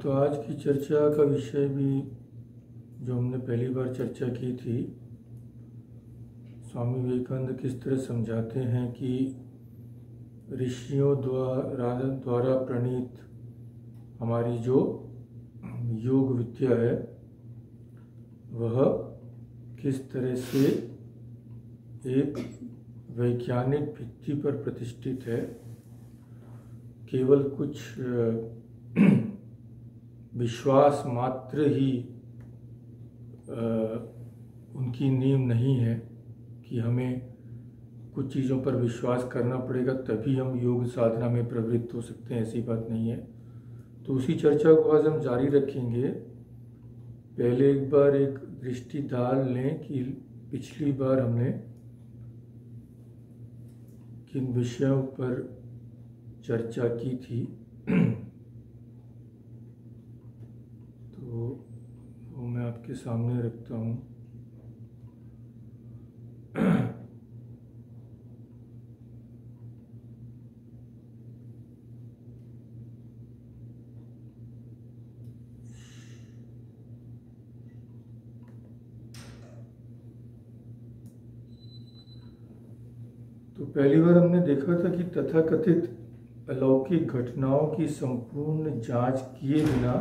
तो आज की चर्चा का विषय भी जो हमने पहली बार चर्चा की थी, स्वामी विवेकानंद किस तरह समझाते हैं कि ऋषियों द्वारा प्रणीत हमारी जो योग विद्या है वह किस तरह से एक वैज्ञानिक भित्ति पर प्रतिष्ठित है। केवल कुछ विश्वास मात्र ही उनकी नींव नहीं है कि हमें कुछ चीज़ों पर विश्वास करना पड़ेगा तभी हम योग साधना में प्रवृत्त हो सकते हैं, ऐसी बात नहीं है। तो उसी चर्चा को आज हम जारी रखेंगे। पहले एक बार एक दृष्टि डाल लें कि पिछली बार हमने किन विषयों पर चर्चा की थी। तो वो मैं आपके सामने रखता हूँ। तो पहली बार हमने देखा था कि तथाकथित अलौकिक घटनाओं की संपूर्ण जांच किए बिना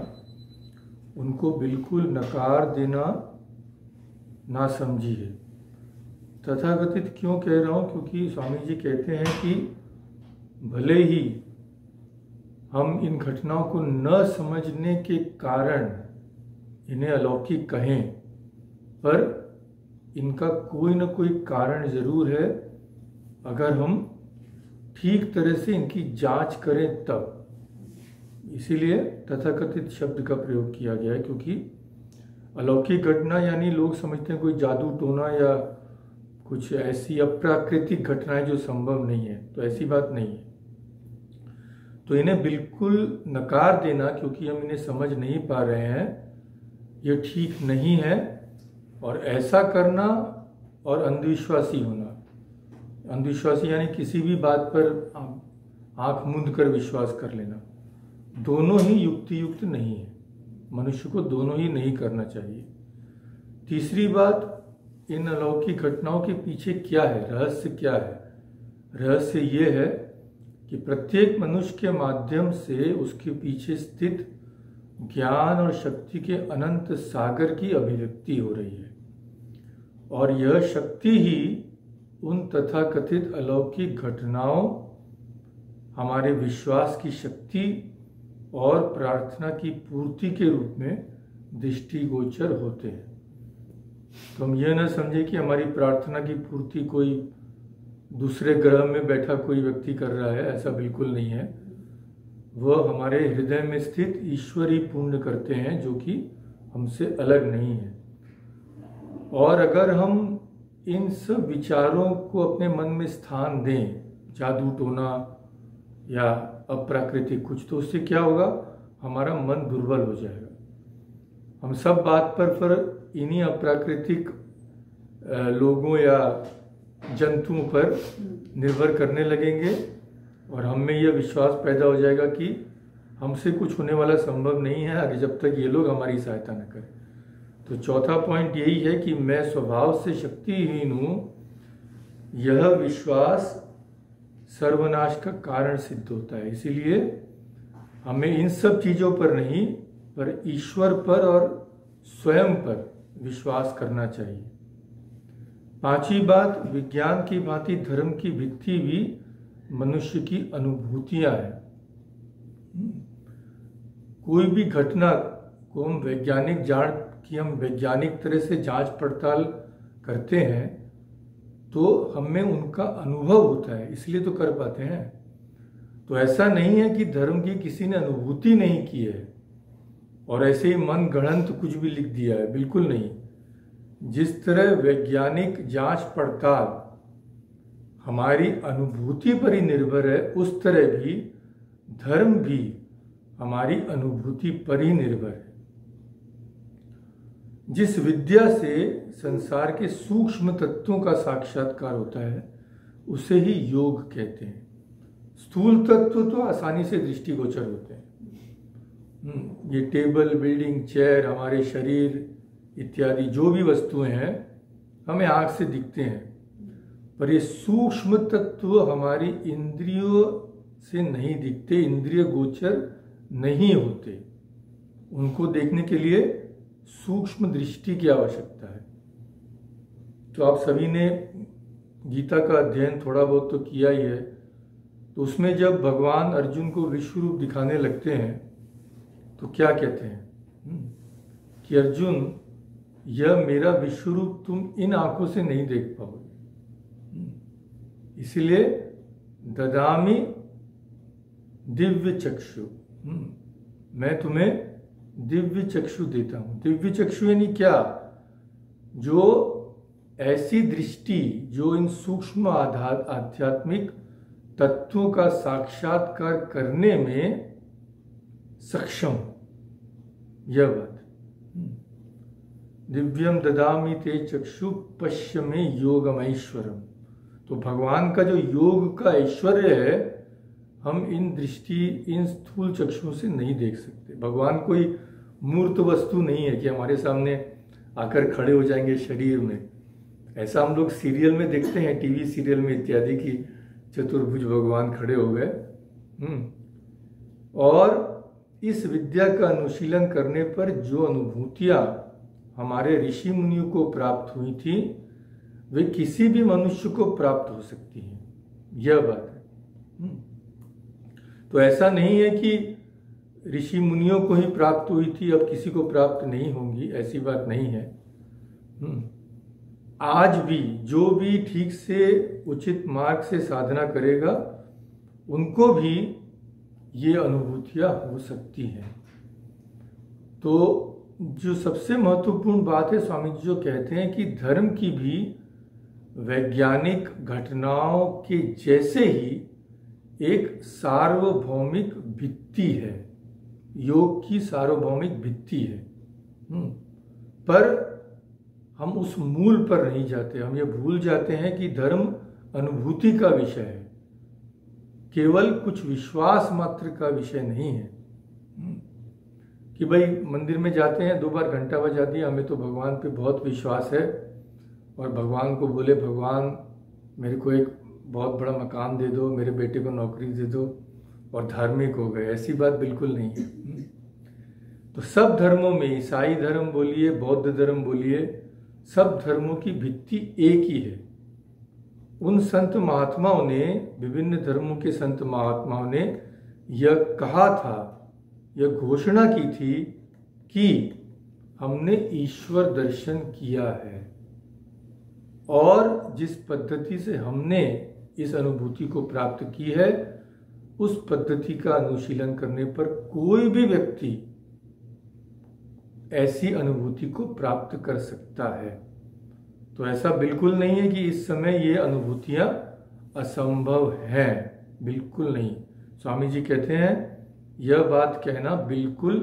उनको बिल्कुल नकार देना ना समझी है। तथाकथित क्यों कह रहा हूँ? क्योंकि स्वामी जी कहते हैं कि भले ही हम इन घटनाओं को न समझने के कारण इन्हें अलौकिक कहें, पर इनका कोई न कोई कारण जरूर है अगर हम ठीक तरह से इनकी जांच करें तब। इसीलिए तथाकथित शब्द का प्रयोग किया गया है, क्योंकि अलौकिक घटना यानी लोग समझते हैं कोई जादू टोना या कुछ ऐसी अप्राकृतिक घटनाएं जो संभव नहीं है, तो ऐसी बात नहीं है। तो इन्हें बिल्कुल नकार देना क्योंकि हम इन्हें समझ नहीं पा रहे हैं, ये ठीक नहीं है। और ऐसा करना और अंधविश्वासी होना, अंधविश्वासी यानी किसी भी बात पर आंख मूंद कर विश्वास कर लेना, दोनों ही युक्ति नहीं है। मनुष्य को दोनों ही नहीं करना चाहिए। तीसरी बात, इन अलौकिक घटनाओं के पीछे क्या है, रहस्य क्या है? रहस्य ये है कि प्रत्येक मनुष्य के माध्यम से उसके पीछे स्थित ज्ञान और शक्ति के अनंत सागर की अभिव्यक्ति हो रही है, और यह शक्ति ही उन तथाकथित अलौकिक घटनाओं, हमारे विश्वास की शक्ति और प्रार्थना की पूर्ति के रूप में दृष्टिगोचर होते हैं। तो हम यह न समझे कि हमारी प्रार्थना की पूर्ति कोई दूसरे ग्रह में बैठा कोई व्यक्ति कर रहा है, ऐसा बिल्कुल नहीं है। वह हमारे हृदय में स्थित ईश्वर ही पूर्ण करते हैं, जो कि हमसे अलग नहीं है। और अगर हम इन सब विचारों को अपने मन में स्थान दें, जादू टोना या अप्राकृतिक कुछ, तो उससे क्या होगा? हमारा मन दुर्बल हो जाएगा। हम सब बात पर इन्हीं अप्राकृतिक लोगों या जंतुओं पर निर्भर करने लगेंगे, और हम में यह विश्वास पैदा हो जाएगा कि हमसे कुछ होने वाला संभव नहीं है अगर जब तक ये लोग हमारी सहायता न करें। तो चौथा पॉइंट यही है कि मैं स्वभाव से शक्तिहीन हूँ। यह विश्वास सर्वनाश का कारण सिद्ध होता है। इसीलिए हमें इन सब चीज़ों पर नहीं, पर ईश्वर पर और स्वयं पर विश्वास करना चाहिए। पांचवी बात, विज्ञान की भांति धर्म की भित्ति भी मनुष्य की अनुभूतियां हैं। कोई भी घटना को हम वैज्ञानिक तरह से जांच पड़ताल करते हैं तो हमें उनका अनुभव होता है, इसलिए तो कर पाते हैं। तो ऐसा नहीं है कि धर्म की किसी ने अनुभूति नहीं की है और ऐसे ही मन गढ़ंत कुछ भी लिख दिया है, बिल्कुल नहीं। जिस तरह वैज्ञानिक जांच पड़ताल हमारी अनुभूति पर ही निर्भर है, उस तरह भी धर्म भी हमारी अनुभूति पर ही निर्भर है। जिस विद्या से संसार के सूक्ष्म तत्वों का साक्षात्कार होता है उसे ही योग कहते हैं। स्थूल तत्व तो आसानी से दृष्टिगोचर होते हैं, ये टेबल, बिल्डिंग, चेयर, हमारे शरीर इत्यादि जो भी वस्तुएं हैं हमें आँख से दिखते हैं, पर ये सूक्ष्म तत्व हमारी इंद्रियों से नहीं दिखते, इंद्रिय गोचर नहीं होते। उनको देखने के लिए सूक्ष्म दृष्टि की आवश्यकता है। तो आप सभी ने गीता का अध्ययन थोड़ा बहुत तो किया ही है। तो उसमें जब भगवान अर्जुन को विश्व रूप दिखाने लगते हैं तो क्या कहते हैं कि अर्जुन, यह मेरा विश्व रूप तुम इन आंखों से नहीं देख पाओगे, इसलिए ददामि दिव्य चक्षु, मैं तुम्हें दिव्य चक्षु देता हूं। दिव्य चक्षु यानी क्या? जो ऐसी दृष्टि जो इन सूक्ष्म आध्यात्मिक तत्वों का साक्षात्कार करने में सक्षम, यह बात। दिव्यम ददामि ते चक्षु पश्य में योगम ऐश्वरम। तो भगवान का जो योग का ऐश्वर्य है हम इन स्थूल चक्षुओं से नहीं देख सकते। भगवान कोई मूर्त वस्तु नहीं है कि हमारे सामने आकर खड़े हो जाएंगे शरीर में। ऐसा हम लोग सीरियल में देखते हैं, टीवी सीरियल में इत्यादि की चतुर्भुज भगवान खड़े हो गए। और इस विद्या का अनुशीलन करने पर जो अनुभूतियां हमारे ऋषि मुनियों को प्राप्त हुई थी वे किसी भी मनुष्य को प्राप्त हो सकती हैं, यह बात है। तो ऐसा नहीं है कि ऋषि मुनियों को ही प्राप्त हुई थी अब किसी को प्राप्त नहीं होंगी, ऐसी बात नहीं है। आज भी जो भी ठीक से उचित मार्ग से साधना करेगा उनको भी ये अनुभूतियां हो सकती हैं। तो जो सबसे महत्वपूर्ण बात है, स्वामी जी जो कहते हैं कि धर्म की भी वैज्ञानिक घटनाओं के जैसे ही एक सार्वभौमिक भित्ति है, योग की सार्वभौमिक भित्ति है। पर हम उस मूल पर नहीं जाते, हम ये भूल जाते हैं कि धर्म अनुभूति का विषय है, केवल कुछ विश्वास मात्र का विषय नहीं है। कि भाई मंदिर में जाते हैं, 2 बार घंटा बजा दिया, हमें तो भगवान पे बहुत विश्वास है, और भगवान को बोले भगवान मेरे को एक बहुत बड़ा मकान दे दो, मेरे बेटे को नौकरी दे दो, और धार्मिक हो गए, ऐसी बात बिल्कुल नहीं है। तो सब धर्मों में, ईसाई धर्म बोलिए, बौद्ध धर्म बोलिए, सब धर्मों की भित्ति एक ही है। उन संत महात्माओं ने, विभिन्न धर्मों के संत महात्माओं ने यह कहा था, यह घोषणा की थी कि हमने ईश्वर दर्शन किया है, और जिस पद्धति से हमने इस अनुभूति को प्राप्त की है उस पद्धति का अनुशीलन करने पर कोई भी व्यक्ति ऐसी अनुभूति को प्राप्त कर सकता है। तो ऐसा बिल्कुल नहीं है कि इस समय ये अनुभूतियां असंभव हैं, बिल्कुल नहीं। स्वामी जी कहते हैं यह बात कहना बिल्कुल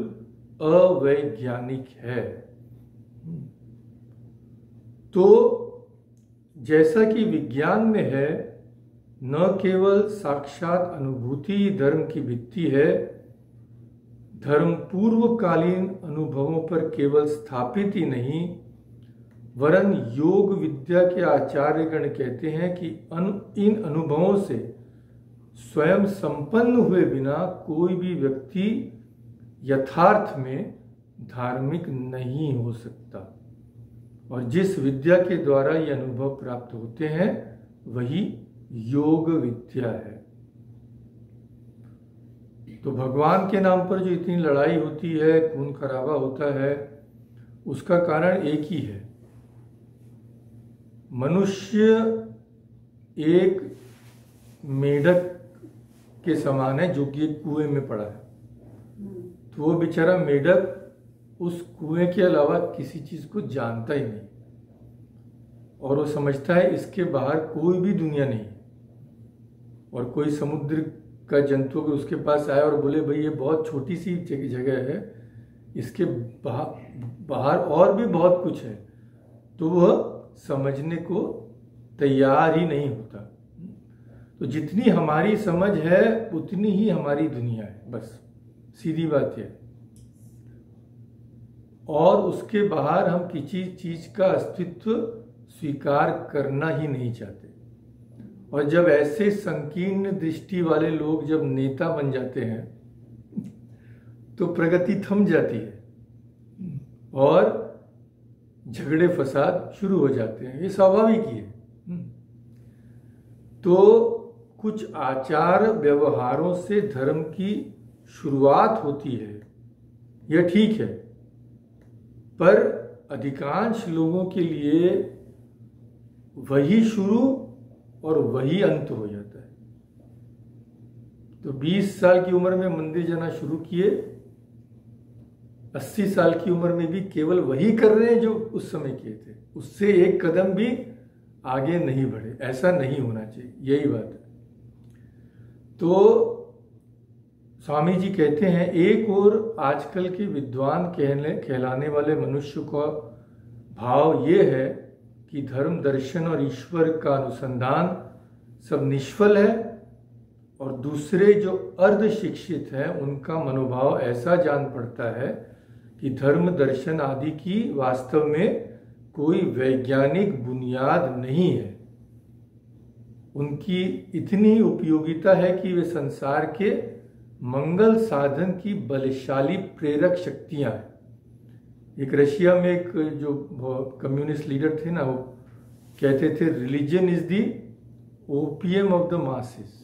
अवैज्ञानिक है। तो जैसा कि विज्ञान में है, न केवल साक्षात अनुभूति धर्म की भित्ति है, धर्म पूर्वकालीन अनुभवों पर केवल स्थापित ही नहीं, वरन योग विद्या के आचार्यगण कहते हैं कि इन अनुभवों से स्वयं संपन्न हुए बिना कोई भी व्यक्ति यथार्थ में धार्मिक नहीं हो सकता, और जिस विद्या के द्वारा ये अनुभव प्राप्त होते हैं वही योग विद्या है। तो भगवान के नाम पर जो इतनी लड़ाई होती है, खून खराबा होता है, उसका कारण एक ही है। मनुष्य एक मेढक के समान है जो कि एक कुएं में पड़ा है। तो वो बेचारा मेढक उस कुएं के अलावा किसी चीज को जानता ही नहीं, और वो समझता है इसके बाहर कोई भी दुनिया नहीं। और कोई समुद्र का जंतु अगर उसके पास आया और बोले भाई ये बहुत छोटी सी जगह है, इसके बाहर और भी बहुत कुछ है, तो वह समझने को तैयार ही नहीं होता। तो जितनी हमारी समझ है उतनी ही हमारी दुनिया है, बस सीधी बात है। और उसके बाहर हम किसी चीज का अस्तित्व स्वीकार करना ही नहीं चाहते। और जब ऐसे संकीर्ण दृष्टि वाले लोग जब नेता बन जाते हैं तो प्रगति थम जाती है और झगड़े फसाद शुरू हो जाते हैं। ये स्वाभाविक ही है। तो कुछ आचार व्यवहारों से धर्म की शुरुआत होती है, यह ठीक है, पर अधिकांश लोगों के लिए वही शुरू और वही अंत हो जाता है। तो 20 साल की उम्र में मंदिर जाना शुरू किए, 80 साल की उम्र में भी केवल वही कर रहे हैं जो उस समय किए थे, उससे एक कदम भी आगे नहीं बढ़े। ऐसा नहीं होना चाहिए, यही बात है। तो स्वामी जी कहते हैं, एक और आजकल के विद्वान कहलाने वाले मनुष्य का भाव ये है कि धर्म, दर्शन और ईश्वर का अनुसंधान सब निष्फल है, और दूसरे जो अर्ध शिक्षित हैं उनका मनोभाव ऐसा जान पड़ता है कि धर्म, दर्शन आदि की वास्तव में कोई वैज्ञानिक बुनियाद नहीं है। उनकी इतनी उपयोगिता है कि वे संसार के मंगल साधन की बलशाली प्रेरक शक्तियां हैं। एक रशिया में एक जो कम्युनिस्ट लीडर थे ना, वो कहते थे religion is the opium of the masses.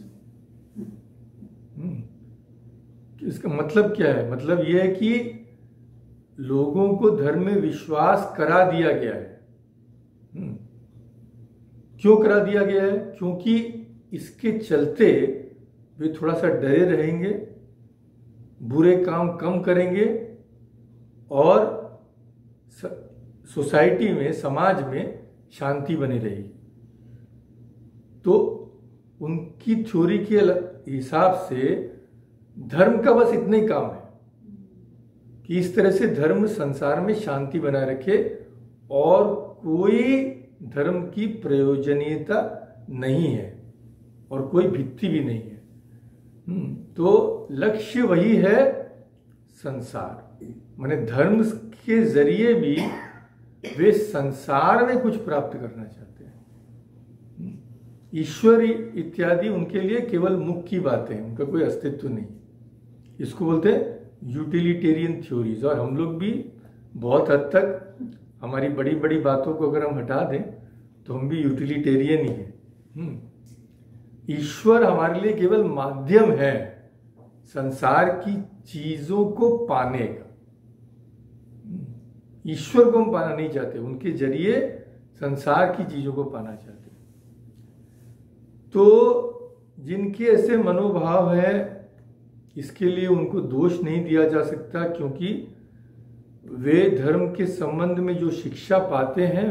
इसका मतलब क्या है? मतलब यह है कि लोगों को धर्म में विश्वास करा दिया गया है। क्यों करा दिया गया है? क्योंकि इसके चलते वे थोड़ा सा डरे रहेंगे, बुरे काम कम करेंगे और सोसाइटी में, समाज में शांति बनी रहेगी। तो उनकी थ्योरी के हिसाब से धर्म का बस इतना ही काम है कि इस तरह से धर्म संसार में शांति बनाए रखे, और कोई धर्म की प्रयोजनीयता नहीं है और कोई भित्ति भी नहीं है। तो लक्ष्य वही है संसार, माने धर्म के जरिए भी वे संसार में कुछ प्राप्त करना चाहते हैं। ईश्वर इत्यादि उनके लिए केवल मुख की बातें हैं, उनका कोई अस्तित्व नहीं। इसको बोलते हैं यूटिलिटेरियन थ्योरीज। और हम लोग भी बहुत हद तक हमारी बड़ी बड़ी बातों को अगर हम हटा दें तो हम भी यूटिलिटेरियन ही हैं। ईश्वर हमारे लिए केवल माध्यम है संसार की चीजों को पाने का। ईश्वर को हम पाना नहीं चाहते, उनके जरिए संसार की चीजों को पाना चाहते। तो जिनके ऐसे मनोभाव है, इसके लिए उनको दोष नहीं दिया जा सकता, क्योंकि वे धर्म के संबंध में जो शिक्षा पाते हैं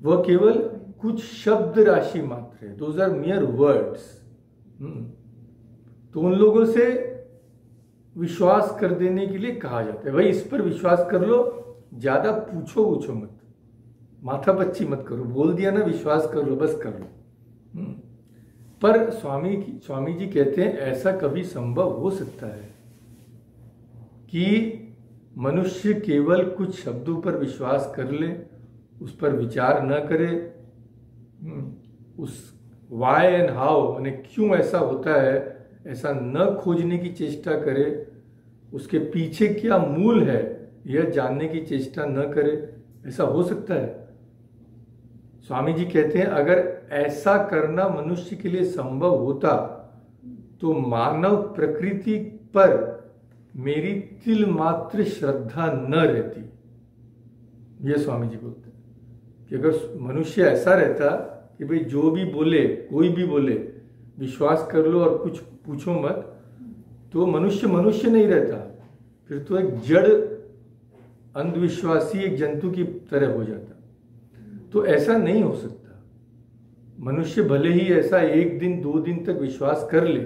वह केवल कुछ शब्द राशि मात्र है। Those are mere words. तो उन लोगों से विश्वास कर देने के लिए कहा जाता है, भाई इस पर विश्वास कर लो, ज्यादा पूछो मत, माथा पच्ची मत करो, बोल दिया ना विश्वास कर लो, बस कर लो। पर स्वामी जी कहते हैं ऐसा कभी संभव हो सकता है कि मनुष्य केवल कुछ शब्दों पर विश्वास कर ले, उस पर विचार न करे, उस वाई एंड हाउ माने क्यों ऐसा होता है ऐसा न खोजने की चेष्टा करे, उसके पीछे क्या मूल है यह जानने की चेष्टा न करे। ऐसा हो सकता है? स्वामी जी कहते हैं अगर ऐसा करना मनुष्य के लिए संभव होता तो मानव प्रकृति पर मेरी तिल मात्र श्रद्धा न रहती। ये स्वामी जी बोलते हैं कि अगर मनुष्य ऐसा रहता कि भाई जो भी बोले, कोई भी बोले, विश्वास कर लो और कुछ पूछो मत, तो मनुष्य नहीं रहता, फिर तो एक जड़ अंधविश्वासी एक जंतु की तरह हो जाता। तो ऐसा नहीं हो सकता। मनुष्य भले ही ऐसा 1 दिन 2 दिन तक विश्वास कर ले,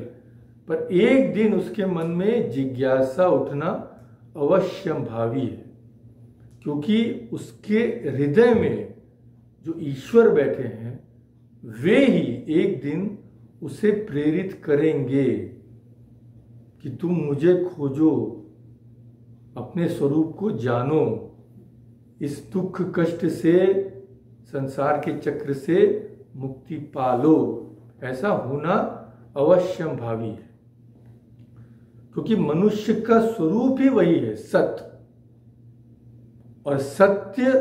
पर एक दिन उसके मन में जिज्ञासा उठना अवश्यंभावी है, क्योंकि उसके हृदय में जो ईश्वर बैठे हैं वे ही एक दिन उसे प्रेरित करेंगे कि तुम मुझे खोजो अपने स्वरूप को जानो, इस दुख कष्ट से, संसार के चक्र से मुक्ति पालो। ऐसा होना अवश्यम भावी है, क्योंकि मनुष्य का स्वरूप ही वही है, सत्य। और सत्य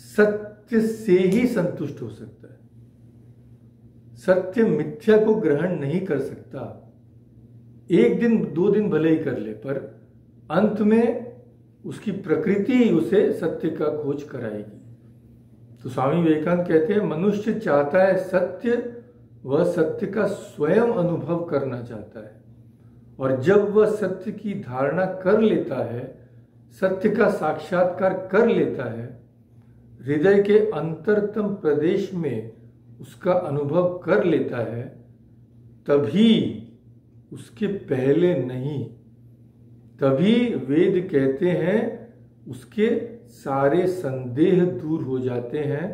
सत्य से ही संतुष्ट हो सकता है। सत्य मिथ्या को ग्रहण नहीं कर सकता। एक दिन 2 दिन भले ही कर ले, पर अंत में उसकी प्रकृति ही उसे सत्य का खोज कराएगी। तो स्वामी विवेकानंद कहते हैं, मनुष्य चाहता है सत्य, वह सत्य का स्वयं अनुभव करना चाहता है। और जब वह सत्य की धारणा कर लेता है, सत्य का साक्षात्कार कर लेता है, हृदय के अंतरतम प्रदेश में उसका अनुभव कर लेता है, तभी, उसके पहले नहीं। तभी वेद कहते हैं उसके सारे संदेह दूर हो जाते हैं,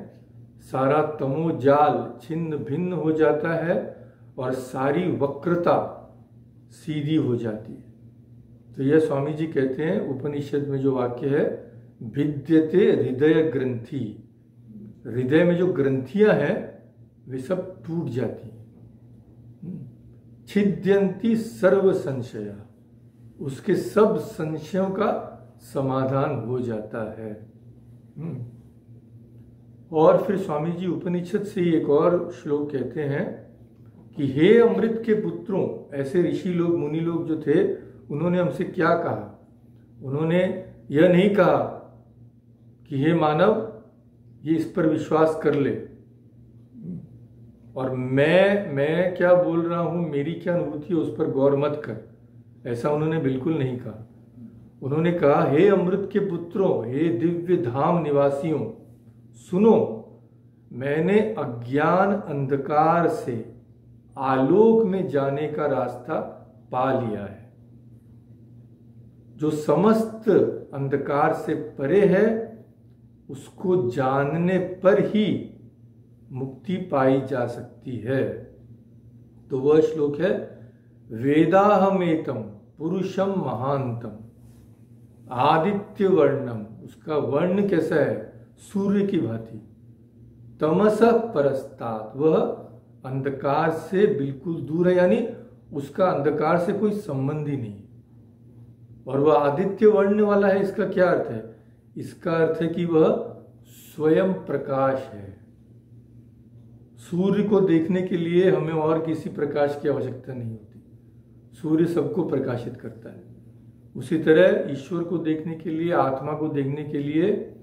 सारा तमोजाल छिन्न भिन्न हो जाता है और सारी वक्रता सीधी हो जाती है। तो यह स्वामी जी कहते हैं, उपनिषद में जो वाक्य है, भिद्यते हृदय ग्रंथि, हृदय में जो ग्रंथियां हैं वे सब टूट जाती हैं। छिद्यंती सर्व संशया, उसके सब संशयों का समाधान हो जाता है। और फिर स्वामी जी उपनिषद से एक और श्लोक कहते हैं कि हे अमृत के पुत्रों, ऐसे ऋषि लोग, मुनि लोग जो थे, उन्होंने हमसे क्या कहा? उन्होंने यह नहीं कहा कि हे मानव, ये इस पर विश्वास कर ले, और मैं क्या बोल रहा हूं, मेरी क्या अनुभूति है, उस पर गौर मत कर। ऐसा उन्होंने बिल्कुल नहीं कहा। उन्होंने कहा, हे अमृत के पुत्रों, हे दिव्य धाम निवासियों, सुनो, मैंने अज्ञान अंधकार से आलोक में जाने का रास्ता पा लिया है। जो समस्त अंधकार से परे है, उसको जानने पर ही मुक्ति पाई जा सकती है। तो वह श्लोक है, वेदाहमेतम पुरुषम महांतम आदित्य वर्णम, उसका वर्ण कैसा है? सूर्य की भांति। तमस परस्तात्, वह अंधकार से बिल्कुल दूर है, यानी उसका अंधकार से कोई संबंध ही नहीं। और वह आदित्य वर्ण वाला है, इसका क्या अर्थ है? इसका अर्थ है कि वह स्वयं प्रकाश है। सूर्य को देखने के लिए हमें और किसी प्रकाश की आवश्यकता नहीं होती, सूर्य सबको प्रकाशित करता है। उसी तरह ईश्वर को देखने के लिए, आत्मा को देखने के लिए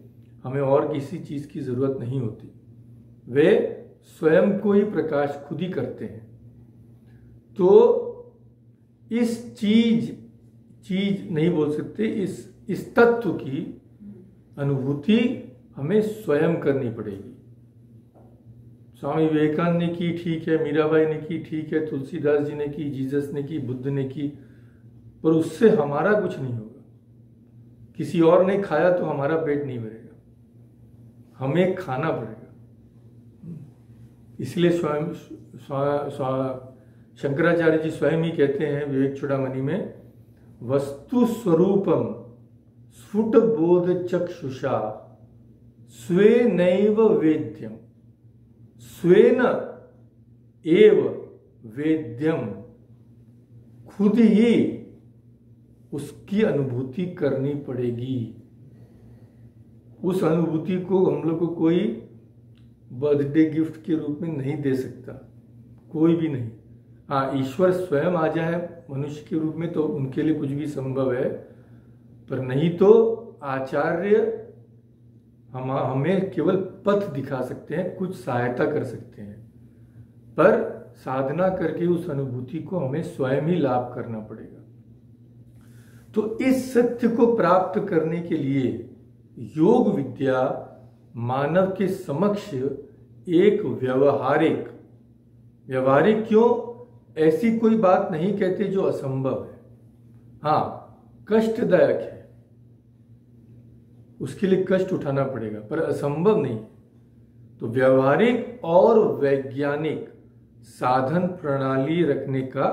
हमें और किसी चीज की जरूरत नहीं होती, वे स्वयं को ही प्रकाश खुद ही करते हैं। तो इस चीज नहीं बोल सकते, इस तत्व की अनुभूति हमें स्वयं करनी पड़ेगी। स्वामी विवेकानंद ने की, ठीक है, मीराबाई ने की, ठीक है, तुलसीदास जी ने की, जीसस ने की, बुद्ध ने की, पर उससे हमारा कुछ नहीं होगा। किसी और ने खाया तो हमारा पेट नहीं भरेगा, हमें खाना पड़ेगा। इसलिए स्वयं शंकराचार्य जी स्वयं ही कहते हैं विवेक चूड़ामणि में, वस्तु स्वरूपम स्फुट बोध चक्षुषा स्वेनैव वेद्यम, स्वेन एव वेद्यम, खुद ही उसकी अनुभूति करनी पड़ेगी। उस अनुभूति को हम लोग को कोई बर्थडे गिफ्ट के रूप में नहीं दे सकता, कोई भी नहीं। हाँ, ईश्वर स्वयं आ जाए मनुष्य के रूप में तो उनके लिए कुछ भी संभव है, पर नहीं तो आचार्य हमें केवल पथ दिखा सकते हैं, कुछ सहायता कर सकते हैं, पर साधना करके उस अनुभूति को हमें स्वयं ही लाभ करना पड़ेगा। तो इस सत्य को प्राप्त करने के लिए योग विद्या मानव के समक्ष एक व्यवहारिक क्यों, ऐसी कोई बात नहीं कहते जो असंभव है। हाँ, कष्टदायक है, उसके लिए कष्ट उठाना पड़ेगा, पर असंभव नहीं। तो व्यवहारिक और वैज्ञानिक साधन प्रणाली रखने का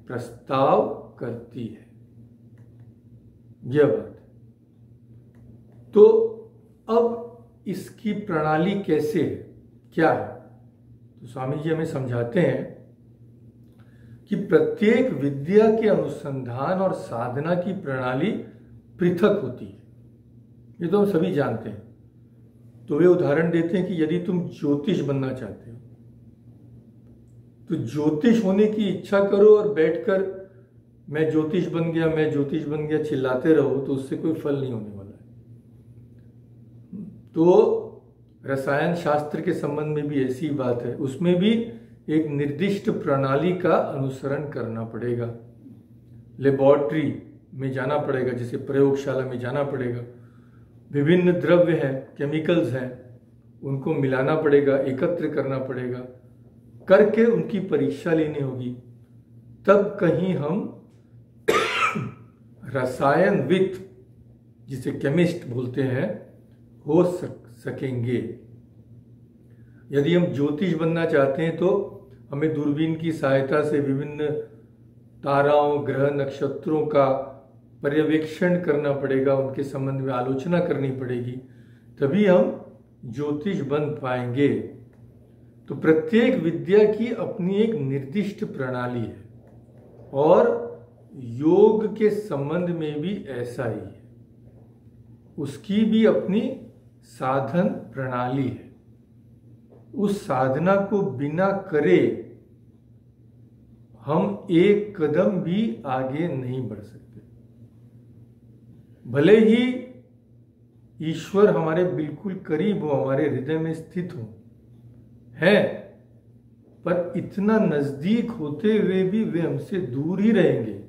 प्रस्ताव करती है। यह बात है। तो अब इसकी प्रणाली कैसे है, क्या है? तो स्वामी जी हमें समझाते हैं कि प्रत्येक विद्या के अनुसंधान और साधना की प्रणाली पृथक होती है, ये तो हम सभी जानते हैं। तो वे उदाहरण देते हैं कि यदि तुम ज्योतिष बनना चाहते हो तो ज्योतिष होने की इच्छा करो और बैठकर मैं ज्योतिष बन गया, मैं ज्योतिष बन गया चिल्लाते रहो तो उससे कोई फल नहीं होने वाला है। तो रसायन शास्त्र के संबंध में भी ऐसी बात है, उसमें भी एक निर्दिष्ट प्रणाली का अनुसरण करना पड़ेगा। लेबोरेटरी में जाना पड़ेगा, जैसे प्रयोगशाला में जाना पड़ेगा, विभिन्न द्रव्य हैं, केमिकल्स हैं, उनको मिलाना पड़ेगा, एकत्र करना पड़ेगा, करके उनकी परीक्षा लेनी होगी, तब कहीं हम रसायनविद, जिसे केमिस्ट बोलते हैं, हो सकेंगे। यदि हम ज्योतिष बनना चाहते हैं तो हमें दूरबीन की सहायता से विभिन्न ताराओं, ग्रह, नक्षत्रों का पर्यवेक्षण करना पड़ेगा, उनके संबंध में आलोचना करनी पड़ेगी, तभी हम ज्योतिष बन पाएंगे। तो प्रत्येक विद्या की अपनी एक निर्दिष्ट प्रणाली है और योग के संबंध में भी ऐसा ही है, उसकी भी अपनी साधन प्रणाली है। उस साधना को बिना करे हम एक कदम भी आगे नहीं बढ़ सकते। भले ही ईश्वर हमारे बिल्कुल करीब हो, हमारे हृदय में स्थित हो, है, पर इतना नजदीक होते हुए भी वे हमसे दूर ही रहेंगे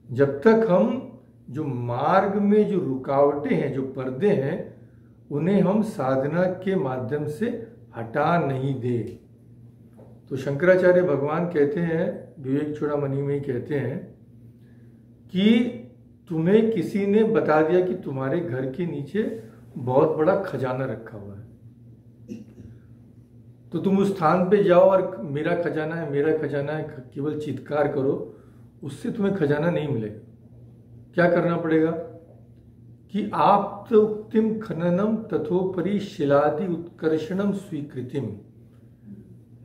जब तक हम जो मार्ग में जो रुकावटें हैं, जो पर्दे हैं, उन्हें हम साधना के माध्यम से हटा नहीं दे। तो शंकराचार्य भगवान कहते हैं, विवेक चूड़ामणि में ही कहते हैं कि तुम्हें किसी ने बता दिया कि तुम्हारे घर के नीचे बहुत बड़ा खजाना रखा हुआ है, तो तुम उस स्थान पे जाओ और मेरा खजाना है, मेरा खजाना है, केवल चित्कार करो, उससे तुम्हें खजाना नहीं मिलेगा। क्या करना पड़ेगा कि आप्तोक्तिम खननम तथोपरि शिलादि उत्कर्षणम स्वीकृतिम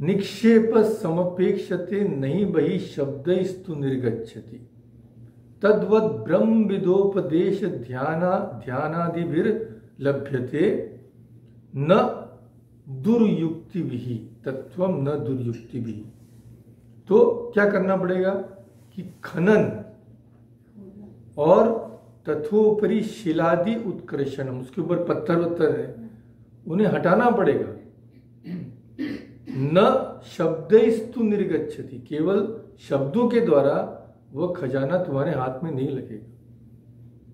निक्षेप समपेक्षते नहीं बहि शब्दस्तु निर्गच्छति तद्वद ब्रह्म विदोपदेश ध्यानादिभिर लभ्यते न दुर्युक्ति भी तत्वम न दुर्युक्ति भी। तो क्या करना पड़ेगा कि खनन और तथोपरि शिलादि उत्कर्षणम, उसके ऊपर पत्थर वत्थर है, उन्हें हटाना पड़ेगा। न शब्दस्तु निर्गच्छति, केवल शब्दों के द्वारा वह खजाना तुम्हारे हाथ में नहीं लगेगा।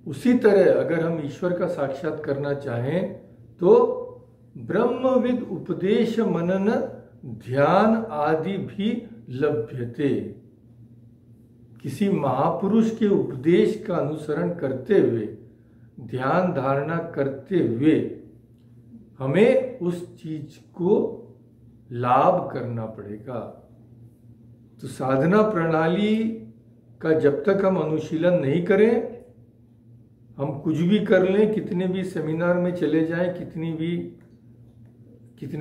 उसी तरह अगर हम ईश्वर का साक्षात करना चाहें तो ब्रह्मविद उपदेश मनन ध्यान आदि भी लभ्यते। किसी महापुरुष के उपदेश का अनुसरण करते हुए, ध्यान धारणा करते हुए हमें उस चीज को लाभ करना पड़ेगा। तो साधना प्रणाली का जब तक हम अनुशीलन नहीं करें, हम कुछ भी कर लें, कितने भी सेमिनार में चले जाएं, कितने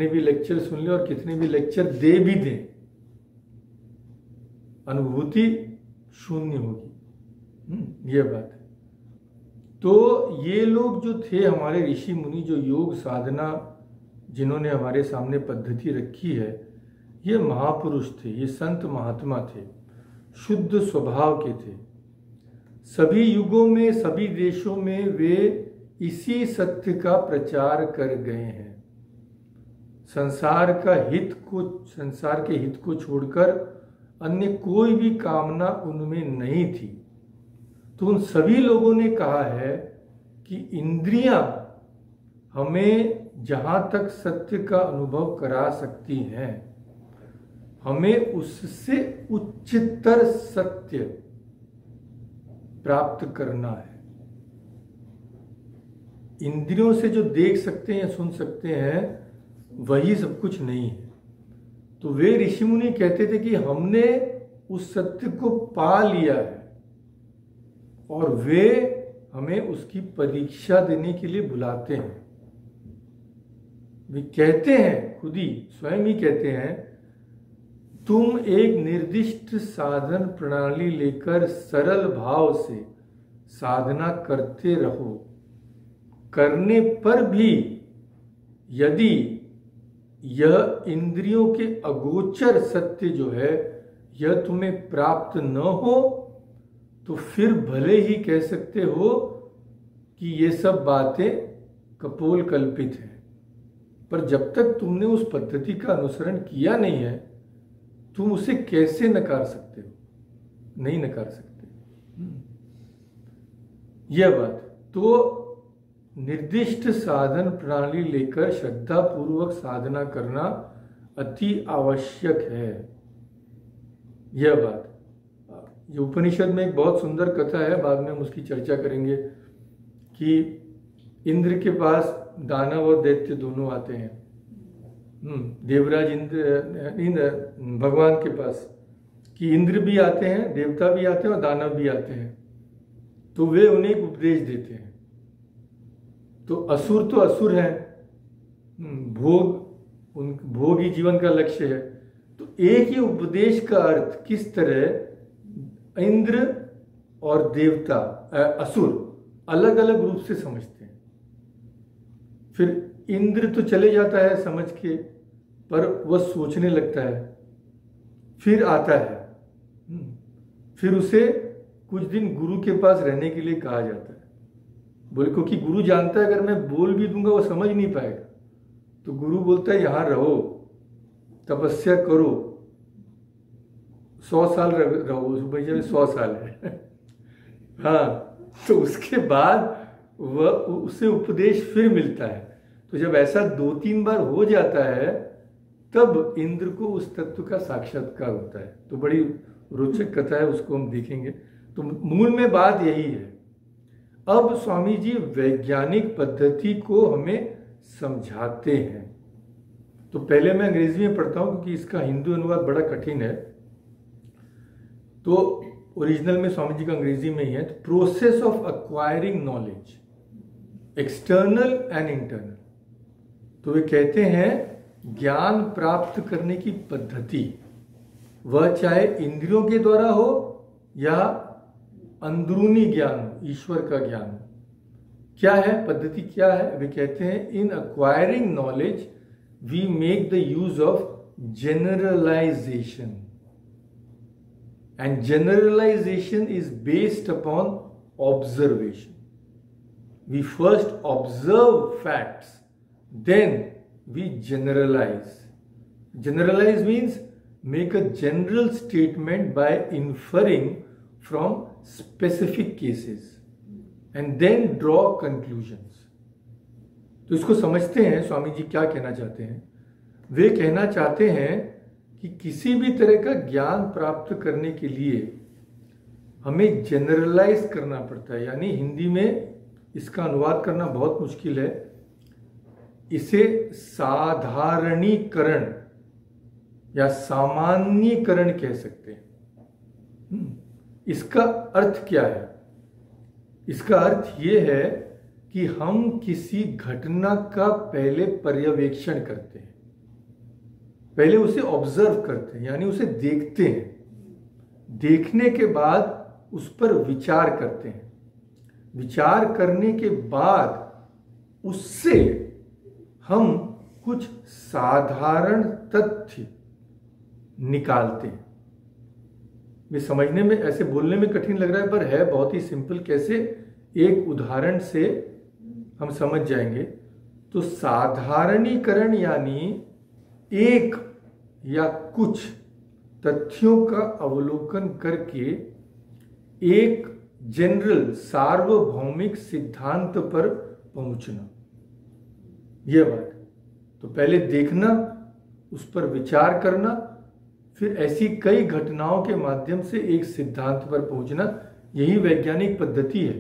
भी लेक्चर सुन लें और कितने भी लेक्चर दे भी दें, अनुभूति शून्य होगी। यह बात है। तो ये लोग जो थे हमारे ऋषि मुनि, जो योग साधना जिन्होंने हमारे सामने पद्धति रखी है, ये महापुरुष थे, ये संत महात्मा थे, शुद्ध स्वभाव के थे। सभी युगों में, सभी देशों में वे इसी सत्य का प्रचार कर गए हैं। संसार के हित को छोड़कर अन्य कोई भी कामना उनमें नहीं थी। तो उन सभी लोगों ने कहा है कि इंद्रियां हमें जहां तक सत्य का अनुभव करा सकती हैं, हमें उससे उच्चतर सत्य प्राप्त करना है। इंद्रियों से जो देख सकते हैं, सुन सकते हैं, वही सब कुछ नहीं है। तो वे ऋषि मुनि कहते थे कि हमने उस सत्य को पा लिया है, और वे हमें उसकी परीक्षा देने के लिए बुलाते हैं। वे कहते हैं, खुद ही स्वयं ही कहते हैं, तुम एक निर्दिष्ट साधन प्रणाली लेकर सरल भाव से साधना करते रहो। करने पर भी यदि यह इंद्रियों के अगोचर सत्य जो है यह तुम्हें प्राप्त न हो तो फिर भले ही कह सकते हो कि ये सब बातें कपोल कल्पित हैं, पर जब तक तुमने उस पद्धति का अनुसरण किया नहीं है तुम उसे कैसे नकार सकते हो? नहीं नकार सकते। यह बात तो निर्दिष्ट साधन प्रणाली लेकर श्रद्धा पूर्वक साधना करना अति आवश्यक है। यह बात ये उपनिषद में एक बहुत सुंदर कथा है, बाद में हम उसकी चर्चा करेंगे, कि इंद्र के पास दानव और दैत्य दोनों आते हैं। देवराज इंद्र भगवान के पास, कि इंद्र भी आते हैं, देवता भी आते हैं और दानव भी आते हैं। तो वे उन्हें एक उपदेश देते हैं। तो असुर हैं, भोग ही जीवन का लक्ष्य है। तो एक ही उपदेश का अर्थ किस तरह इंद्र और देवता असुर अलग अलग रूप से समझते हैं। फिर इंद्र तो चले जाता है समझ के, पर वह सोचने लगता है, फिर आता है, फिर उसे कुछ दिन गुरु के पास रहने के लिए कहा जाता है। बोले क्योंकि गुरु जानता है अगर मैं बोल भी दूंगा वो समझ नहीं पाएगा, तो गुरु बोलता है यहां रहो, तपस्या करो, 100 साल रहो। भैया 100 साल है हाँ, तो उसके बाद वह उसे उपदेश फिर मिलता है। तो जब ऐसा 2-3 बार हो जाता है तब इंद्र को उस तत्व का साक्षात्कार होता है। तो बड़ी रोचक कथा है, उसको हम देखेंगे। तो मूल में बात यही है। अब स्वामी जी वैज्ञानिक पद्धति को हमें समझाते हैं। तो पहले मैं अंग्रेजी में पढ़ता हूं क्योंकि इसका हिंदी अनुवाद बड़ा कठिन है। तो ओरिजिनल में स्वामी जी का अंग्रेजी में ही है। तो process of acquiring knowledge, external and internal. तो वे कहते हैं ज्ञान प्राप्त करने की पद्धति, वह चाहे इंद्रियों के द्वारा हो या अंदरूनी ज्ञान हो, ईश्वर का ज्ञान हो। क्या है पद्धति, क्या है? वे कहते हैं in acquiring knowledge we make the use of generalization, and generalization is based upon observation. We first observe facts, then we generalize. Generalize means make a general statement by inferring from specific cases and then draw conclusions. तो इसको समझते हैं स्वामी जी क्या कहना चाहते हैं। वे कहना चाहते हैं कि किसी भी तरह का ज्ञान प्राप्त करने के लिए हमें जनरलाइज करना पड़ता है, यानी हिंदी में इसका अनुवाद करना बहुत मुश्किल है। इसे साधारणीकरण या सामान्यीकरण कह सकते हैं। इसका अर्थ क्या है? इसका अर्थ यह है कि हम किसी घटना का पहले पर्यवेक्षण करते हैं, पहले उसे ऑब्जर्व करते हैं, यानी उसे देखते हैं। देखने के बाद उस पर विचार करते हैं। विचार करने के बाद उससे हम कुछ साधारण तथ्य निकालते हैं। ये समझने में, ऐसे बोलने में कठिन लग रहा है, पर है बहुत ही सिंपल। कैसे? एक उदाहरण से हम समझ जाएंगे। तो साधारणीकरण यानी एक या कुछ तथ्यों का अवलोकन करके एक जनरल सार्वभौमिक सिद्धांत पर पहुंचना, यह बात। तो पहले देखना, उस पर विचार करना, फिर ऐसी कई घटनाओं के माध्यम से एक सिद्धांत पर पहुंचना, यही वैज्ञानिक पद्धति है।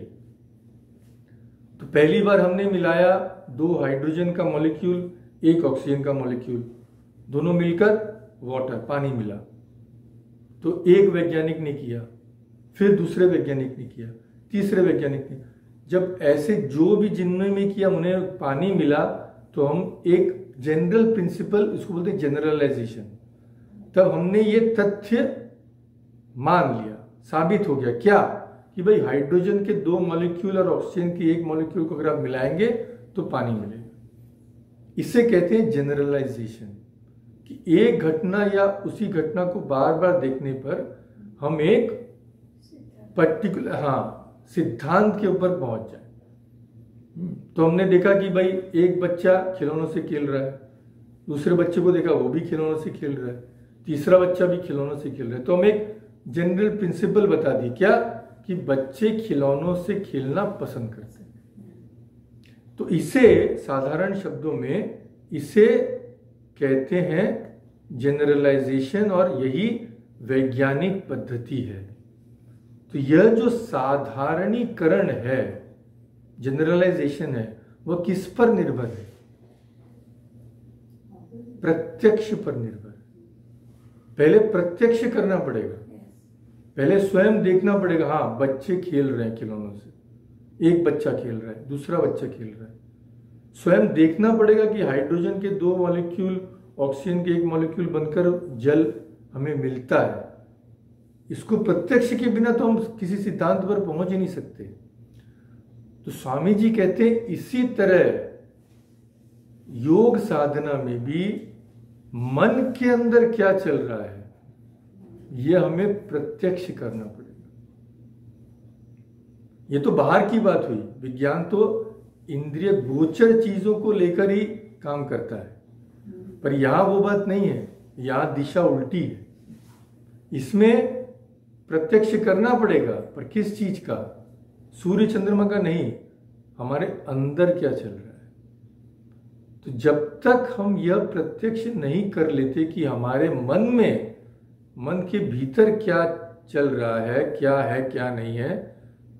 तो पहली बार हमने मिलाया 2 हाइड्रोजन का मॉलिक्यूल, 1 ऑक्सीजन का मॉलिक्यूल, दोनों मिलकर वाटर, पानी मिला। तो एक वैज्ञानिक ने किया, फिर दूसरे वैज्ञानिक ने किया, तीसरे वैज्ञानिक ने जब ऐसे जो भी जिनमें में किया उन्हें पानी मिला, तो हम एक जनरल प्रिंसिपल, इसको बोलते हैं जनरलाइजेशन, तब हमने ये तथ्य मान लिया, साबित हो गया क्या कि भाई हाइड्रोजन के 2 मॉलिक्यूल और ऑक्सीजन के 1 मॉलिक्यूल को अगर आप मिलाएंगे तो पानी मिलेगा। इसे कहते हैं जनरलाइजेशन, कि एक घटना या उसी घटना को बार बार देखने पर हम एक पर्टिकुलर सिद्धांत के ऊपर पहुंच जाए। तो हमने देखा कि भाई एक बच्चा खिलौनों से खेल रहा है, दूसरे बच्चे को देखा वो भी खिलौनों से खेल रहा है, तीसरा बच्चा भी खिलौनों से खेल रहा है, तो हम एक जनरल प्रिंसिपल बता दी क्या कि बच्चे खिलौनों से खेलना पसंद करते हैं। तो इसे साधारण शब्दों में इसे कहते हैं जनरलाइजेशन, और यही वैज्ञानिक पद्धति है। तो यह जो साधारणीकरण है, जनरलाइजेशन है, वह किस पर निर्भर है? प्रत्यक्ष पर निर्भर। पहले प्रत्यक्ष करना पड़ेगा, पहले स्वयं देखना पड़ेगा। हाँ, बच्चे खेल रहे हैं खिलौनों से, एक बच्चा खेल रहा है, दूसरा बच्चा खेल रहा है। स्वयं देखना पड़ेगा कि हाइड्रोजन के 2 मॉलिक्यूल ऑक्सीजन के 1 मॉलिक्यूल बनकर जल हमें मिलता है। इसको प्रत्यक्ष के बिना तो हम किसी सिद्धांत पर पहुंच ही नहीं सकते। तो स्वामी जी कहते हैं इसी तरह योग साधना में भी मन के अंदर क्या चल रहा है यह हमें प्रत्यक्ष करना पड़ेगा। ये तो बाहर की बात हुई, विज्ञान तो इंद्रिय गोचर चीजों को लेकर ही काम करता है, पर यहां वो बात नहीं है, यहां दिशा उल्टी है। इसमें प्रत्यक्ष करना पड़ेगा, पर किस चीज का? सूर्य चंद्रमा का नहीं, हमारे अंदर क्या चल रहा है। तो जब तक हम यह प्रत्यक्ष नहीं कर लेते कि हमारे मन में, मन के भीतर क्या चल रहा है क्या नहीं है,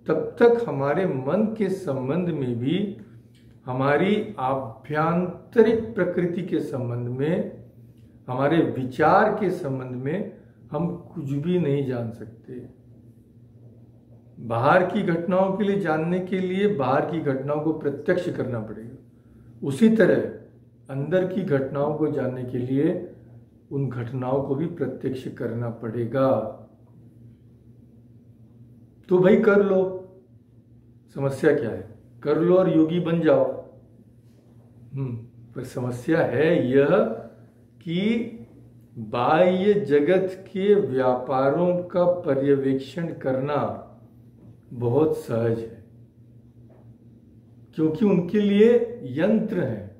तब तक हमारे मन के संबंध में भी, हमारी आभ्यंतरिक प्रकृति के संबंध में, हमारे विचार के संबंध में हम कुछ भी नहीं जान सकते। बाहर की घटनाओं के लिए जानने के लिए बाहर की घटनाओं को प्रत्यक्ष करना पड़ेगा, उसी तरह अंदर की घटनाओं को जानने के लिए उन घटनाओं को भी प्रत्यक्ष करना पड़ेगा। तो भाई कर लो, समस्या क्या है? कर लो और योगी बन जाओ। पर समस्या है यह कि बाह्य जगत के व्यापारों का पर्यवेक्षण करना बहुत सहज है, क्योंकि उनके लिए यंत्र है।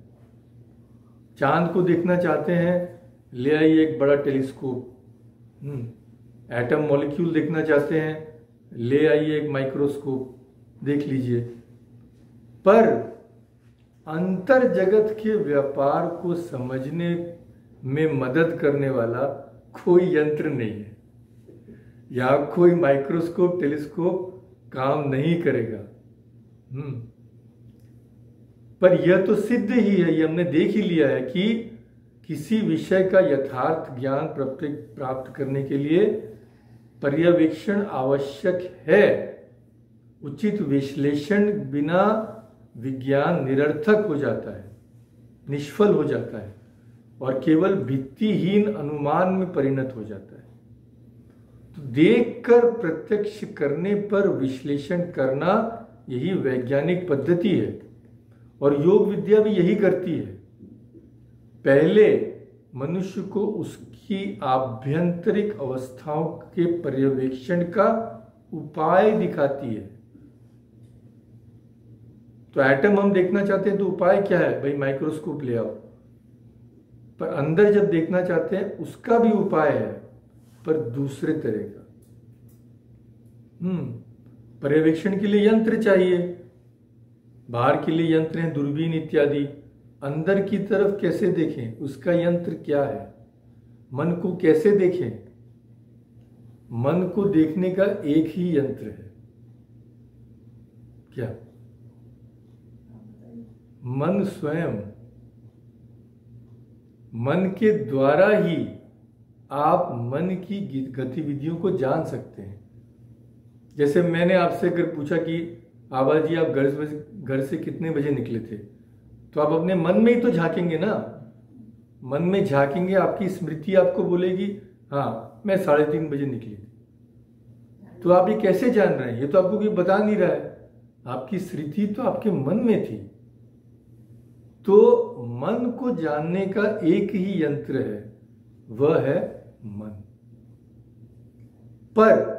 चांद को देखना चाहते हैं, ले आइए एक बड़ा टेलीस्कोप। एटम मॉलिक्यूल देखना चाहते हैं, ले आइए एक माइक्रोस्कोप, देख लीजिए। पर अंतर जगत के व्यापार को समझने में मदद करने वाला कोई यंत्र नहीं है, या कोई माइक्रोस्कोप टेलीस्कोप काम नहीं करेगा। पर यह तो सिद्ध ही है, ये हमने देख ही लिया है कि किसी विषय का यथार्थ ज्ञान प्राप्त करने के लिए पर्यवेक्षण आवश्यक है। उचित विश्लेषण बिना विज्ञान निरर्थक हो जाता है, निष्फल हो जाता है और केवल भित्तिहीन अनुमान में परिणत हो जाता है। तो देखकर प्रत्यक्ष करने पर विश्लेषण करना यही वैज्ञानिक पद्धति है, और योग विद्या भी यही करती है। पहले मनुष्य को उसकी आभ्यंतरिक अवस्थाओं के पर्यवेक्षण का उपाय दिखाती है। तो एटम हम देखना चाहते हैं तो उपाय क्या है? भाई माइक्रोस्कोप ले आओ। पर अंदर जब देखना चाहते हैं उसका भी उपाय है, पर दूसरे तरह का। पर्यवेक्षण के लिए यंत्र चाहिए, बाहर के लिए यंत्र हैं दूरबीन इत्यादि। अंदर की तरफ कैसे देखें, उसका यंत्र क्या है? मन को कैसे देखें? मन को देखने का एक ही यंत्र है, क्या? मन स्वयं। मन के द्वारा ही आप मन की गतिविधियों को जान सकते हैं। जैसे मैंने आपसे अगर पूछा कि आबा जी आप घर से कितने बजे निकले थे, तो आप अपने मन में ही तो झांकेंगे ना। मन में झांकेंगे, आपकी स्मृति आपको बोलेगी हाँ मैं 3:30 बजे निकली थी। तो आप ये कैसे जान रहे हैं? ये तो आपको कोई बता नहीं रहा है, आपकी स्मृति तो आपके मन में थी। तो मन को जानने का एक ही यंत्र है, वह है मन। पर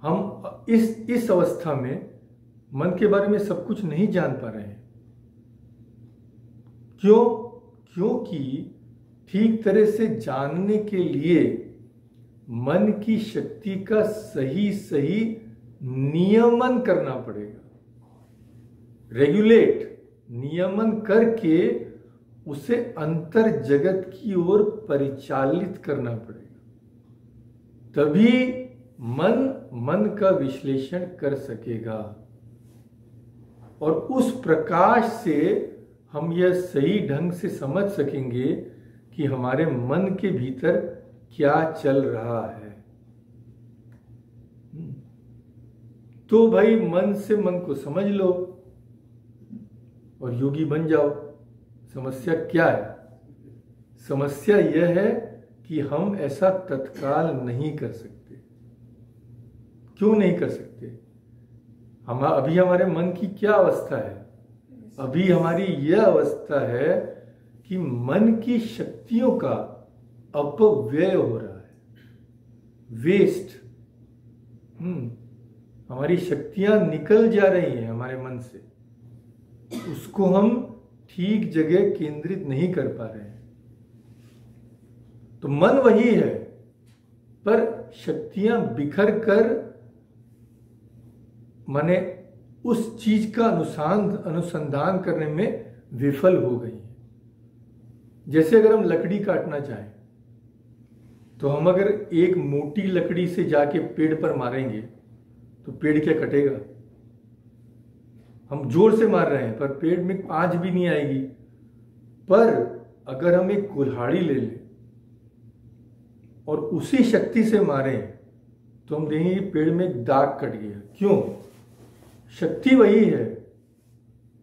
हम इस अवस्था में मन के बारे में सब कुछ नहीं जान पा रहे हैं। क्यों? क्योंकि ठीक तरह से जानने के लिए मन की शक्ति का सही सही नियमन करना पड़ेगा। रेगुलेट, नियमन करके उसे अंतर जगत की ओर परिचालित करना पड़ेगा। तभी मन का विश्लेषण कर सकेगा, और उस प्रकाश से हम यह सही ढंग से समझ सकेंगे कि हमारे मन के भीतर क्या चल रहा है। तो भाई मन से मन को समझ लो और योगी बन जाओ। समस्या क्या है? समस्या यह है कि हम ऐसा तत्काल नहीं कर सकते। क्यों नहीं कर सकते? अभी हमारे मन की क्या अवस्था है? अभी हमारी यह अवस्था है कि मन की शक्तियों का अपव्यय हो रहा है, वेस्ट। हमारी शक्तियां निकल जा रही हैं हमारे मन से, उसको हम ठीक जगह केंद्रित नहीं कर पा रहे हैं। तो मन वही है, पर शक्तियां बिखर कर माने उस चीज का अनुसंधान करने में विफल हो गई है। जैसे अगर हम लकड़ी काटना चाहें, तो हम अगर एक मोटी लकड़ी से जाके पेड़ पर मारेंगे तो पेड़ क्या कटेगा? हम जोर से मार रहे हैं पर पेड़ में आंच भी नहीं आएगी। पर अगर हम एक कुल्हाड़ी ले लें और उसी शक्ति से मारें तो हम देखेंगे पेड़ में एक दाग कट गया। क्यों? शक्ति वही है,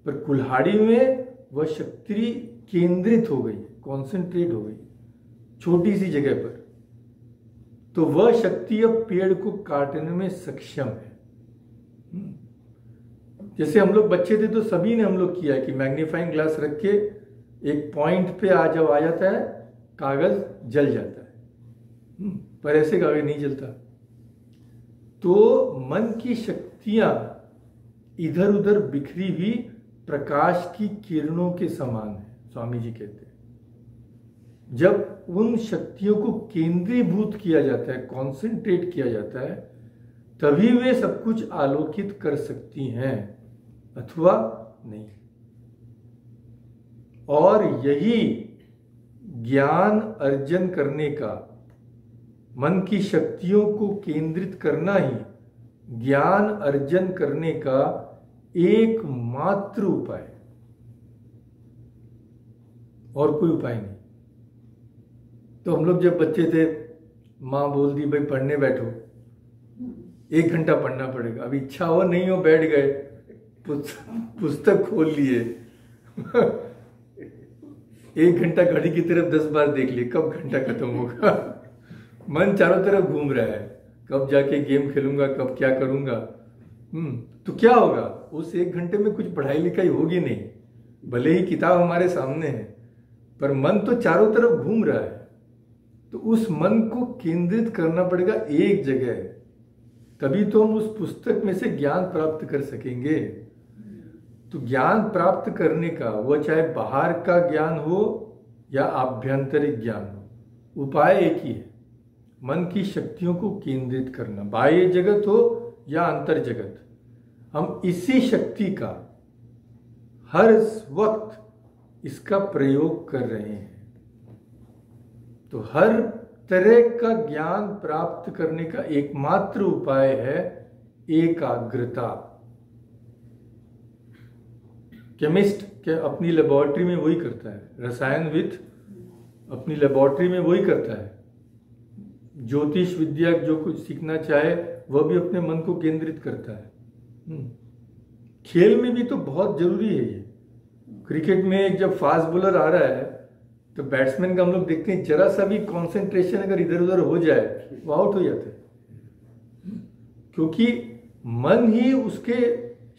पर कुल्हाड़ी में वह शक्ति केंद्रित हो गई, कॉन्सेंट्रेट हो गई छोटी सी जगह पर। तो वह शक्ति अब पेड़ को काटने में सक्षम है। जैसे हम लोग बच्चे थे तो सभी ने हम लोग किया है कि मैग्नीफाइंग ग्लास रख के एक पॉइंट पे जब आ जाता है कागज जल जाता है, पर ऐसे कागज नहीं जलता। तो मन की शक्तियां इधर उधर बिखरी हुई प्रकाश की किरणों के समान है, स्वामी जी कहते हैं। जब उन शक्तियों को केंद्रीभूत किया जाता है, कॉन्सेंट्रेट किया जाता है, तभी वे सब कुछ आलोकित कर सकती हैं, अथवा नहीं। और यही ज्ञान अर्जन करने का, मन की शक्तियों को केंद्रित करना ही ज्ञान अर्जन करने का एकमात्र उपाय है, और कोई उपाय नहीं। तो हम लोग जब बच्चे थे, माँ बोल दी भाई पढ़ने बैठो, 1 घंटा पढ़ना पड़ेगा। अब इच्छा हो नहीं हो बैठ गए, पुस्तक खोल लिए 1 घंटा घड़ी की तरफ 10 बार देख लिए, कब घंटा खत्म होगा। मन चारों तरफ घूम रहा है, कब जाके गेम खेलूंगा, कब क्या करूंगा। तो क्या होगा? उस 1 घंटे में कुछ पढ़ाई लिखाई होगी नहीं, भले ही किताब हमारे सामने है, पर मन तो चारों तरफ घूम रहा है। तो उस मन को केंद्रित करना पड़ेगा एक जगह, तभी तो हम उस पुस्तक में से ज्ञान प्राप्त कर सकेंगे। तो ज्ञान प्राप्त करने का, वह चाहे बाहर का ज्ञान हो या आभ्यंतरिक ज्ञान हो, उपाय एक ही है, मन की शक्तियों को केंद्रित करना। बाह्य जगत हो या अंतर जगत, हम इसी शक्ति का हर वक्त इसका प्रयोग कर रहे हैं। तो हर तरह का ज्ञान प्राप्त करने का एकमात्र उपाय है एकाग्रता। केमिस्ट क्या अपनी लेबोरेटरी में वही करता है, रसायनविद अपनी लेबोरेटरी में वही करता है। ज्योतिष विद्या जो कुछ सीखना चाहे वह भी अपने मन को केंद्रित करता है। खेल में भी तो बहुत जरूरी है ये। क्रिकेट में जब फास्ट बॉलर आ रहा है तो बैट्समैन का हम लोग देखते हैं, जरा सा भी कंसंट्रेशन अगर इधर उधर हो जाए वो आउट हो जाता है, क्योंकि मन ही उसके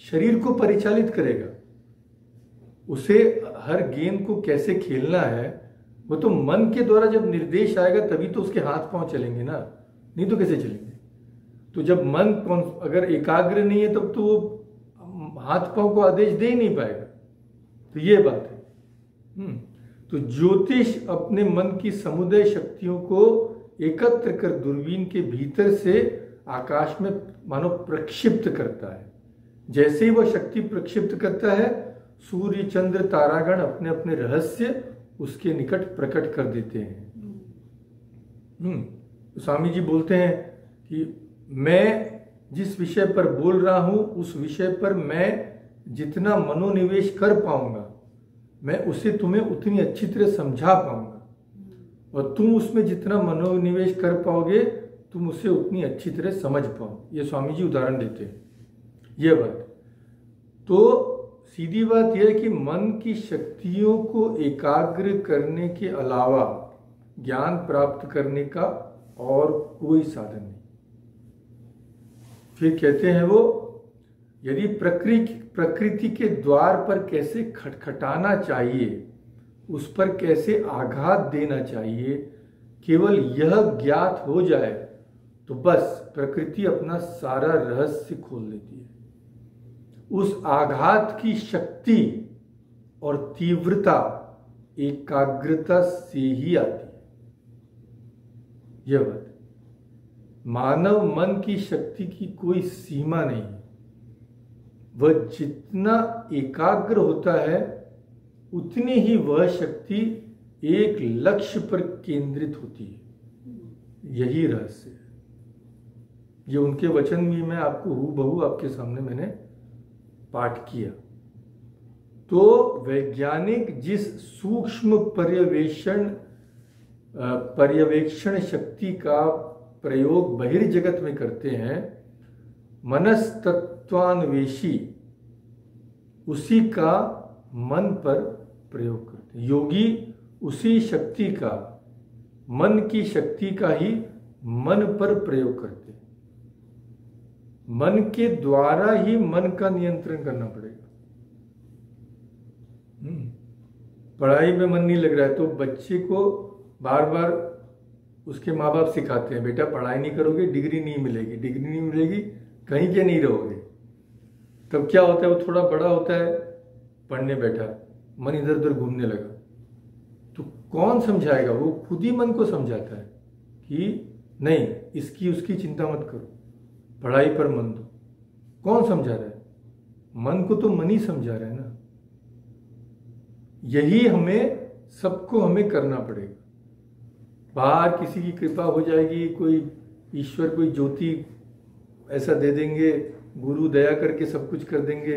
शरीर को परिचालित करेगा। उसे हर गेंद को कैसे खेलना है वो तो मन के द्वारा जब निर्देश आएगा तभी तो उसके हाथ पांव चलेंगे ना, नहीं तो कैसे चलेंगे। तो जब मन अगर एकाग्र नहीं है तब तो वो हाथ पांव को आदेश दे ही नहीं पाएगा। तो ये बात है। तो ज्योतिष अपने मन की समुदाय शक्तियों को एकत्र कर दूरबीन के भीतर से आकाश में मानो प्रक्षिप्त करता है। जैसे ही वह शक्ति प्रक्षिप्त करता है, सूर्य चंद्र तारागण अपने अपने रहस्य उसके निकट प्रकट कर देते हैं। स्वामी जी बोलते हैं कि मैं जिस विषय पर बोल रहा हूं उस विषय पर मैं जितना मनोनिवेश कर पाऊंगा मैं उसे तुम्हें उतनी अच्छी तरह समझा पाऊंगा, और तुम उसमें जितना मनोनिवेश कर पाओगे तुम उसे उतनी अच्छी तरह समझ पाओ। ये स्वामी जी उदाहरण देते हैं ये बात। तो सीधी बात यह है कि मन की शक्तियों को एकाग्र करने के अलावा ज्ञान प्राप्त करने का और कोई साधन नहीं। फिर कहते हैं वो, यदि प्रकृति के द्वार पर कैसे खटखटाना चाहिए, उस पर कैसे आघात देना चाहिए, केवल यह ज्ञात हो जाए तो बस प्रकृति अपना सारा रहस्य खोल देती है। उस आघात की शक्ति और तीव्रता एकाग्रता से ही आती है। यह बात, मानव मन की शक्ति की कोई सीमा नहीं है। वह जितना एकाग्र होता है उतनी ही वह शक्ति एक लक्ष्य पर केंद्रित होती है। यही रहस्य है। ये उनके वचन भी मैं आपको हूबहू आपके सामने मैंने पाठ किया। तो वैज्ञानिक जिस सूक्ष्म पर्यवेक्षण शक्ति का प्रयोग बहिर्जगत में करते हैं, मनस्तत्वान्वेषी उसी का मन पर प्रयोग करते हैं। योगी उसी शक्ति का, मन की शक्ति का ही मन पर प्रयोग करते हैं। मन के द्वारा ही मन का नियंत्रण करना पड़ेगा। पढ़ाई में मन नहीं लग रहा है तो बच्चे को बार बार उसके माँ बाप सिखाते हैं, बेटा पढ़ाई नहीं करोगे डिग्री नहीं मिलेगी, डिग्री नहीं मिलेगी कहीं के नहीं रहोगे। तब क्या होता है, वो थोड़ा बड़ा होता है, पढ़ने बैठा, मन इधर उधर घूमने लगा, तो कौन समझाएगा? वो खुद ही मन को समझाता है कि नहीं इसकी उसकी चिंता मत करो, पढ़ाई पर मन दो। कौन समझा रहा है? मन को तो मन ही समझा रहा है ना। यही सबको हमें करना पड़ेगा। बाहर किसी की कृपा हो जाएगी, कोई ईश्वर कोई ज्योति ऐसा दे देंगे, गुरु दया करके सब कुछ कर देंगे,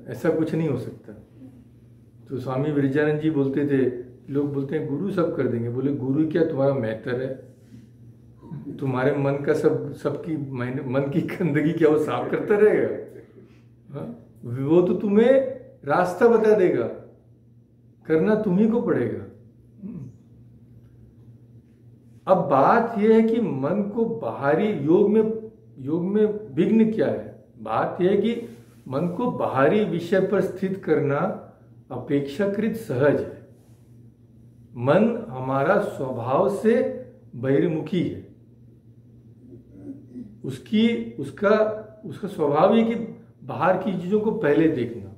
ऐसा कुछ नहीं हो सकता। तो स्वामी विरजानंद जी बोलते थे, लोग बोलते हैं गुरु सब कर देंगे। बोले गुरु क्या तुम्हारा मेहतर है? तुम्हारे मन का सबकी मन की गंदगी क्या वो साफ करता रहेगा? वो तो तुम्हें रास्ता बता देगा, करना तुम्ही को पड़ेगा। अब बात यह है कि मन को बाहरी योग में विघ्न क्या है? बात यह है कि मन को बाहरी विषय पर स्थित करना अपेक्षाकृत सहज है। मन हमारा स्वभाव से बहिर्मुखी है। उसका स्वभाव है कि बाहर की चीजों को पहले देखना।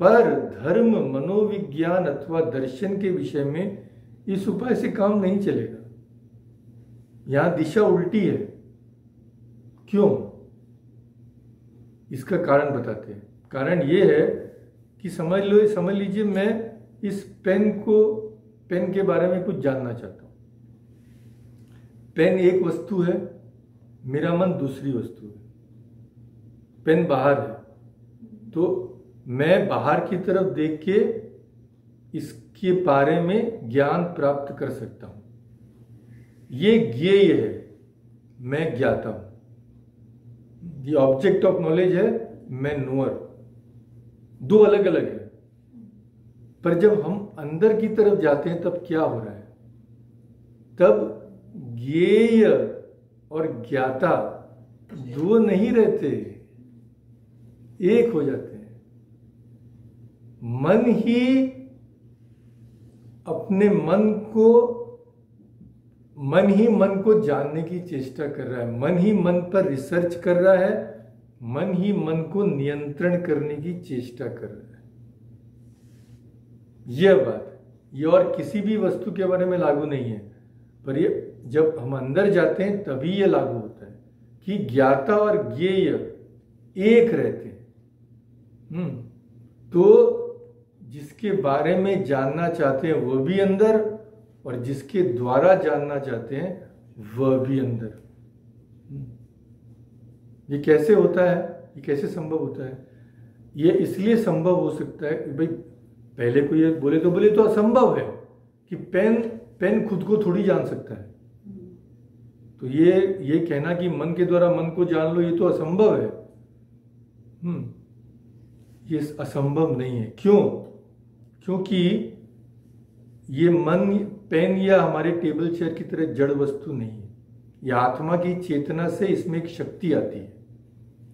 पर धर्म, मनोविज्ञान अथवा दर्शन के विषय में इस उपाय से काम नहीं चलेगा। यहां दिशा उल्टी है। क्यों? इसका कारण बताते हैं। कारण यह है कि समझ लीजिए मैं इस पेन के बारे में कुछ जानना चाहता हूं। पेन एक वस्तु है, मेरा मन दूसरी वस्तु है। पेन बाहर है, तो मैं बाहर की तरफ देख के इसके बारे में ज्ञान प्राप्त कर सकता हूं। ये ज्ञेय है, मैं ज्ञाता हूं। ये ऑब्जेक्ट ऑफ नॉलेज है, मैं नोअर। दो अलग अलग है। पर जब हम अंदर की तरफ जाते हैं तब क्या हो रहा है? तब ज्ञेय और ज्ञाता दो नहीं रहते, एक हो जाते हैं। मन ही अपने मन को जानने की चेष्टा कर रहा है, मन ही मन पर रिसर्च कर रहा है, मन ही मन को नियंत्रण करने की चेष्टा कर रहा है। यह बात है, ये और किसी भी वस्तु के बारे में लागू नहीं है, पर ये जब हम अंदर जाते हैं तभी ये लागू होता है कि ज्ञाता और ज्ञेय एक रहते हैं। तो जिसके बारे में जानना चाहते हैं वह भी अंदर, और जिसके द्वारा जानना चाहते हैं वह भी अंदर। ये कैसे होता है? ये कैसे संभव होता है? ये इसलिए संभव हो सकता है कि भाई पहले कोई ये बोले तो असंभव है कि पेन खुद को थोड़ी जान सकता है। तो ये कहना कि मन के द्वारा मन को जान लो, ये तो असंभव है। ये असंभव नहीं है। क्यों? क्योंकि ये मन, पेन या हमारे टेबल चेयर की तरह जड़ वस्तु नहीं है। यह आत्मा की चेतना से इसमें एक शक्ति आती है।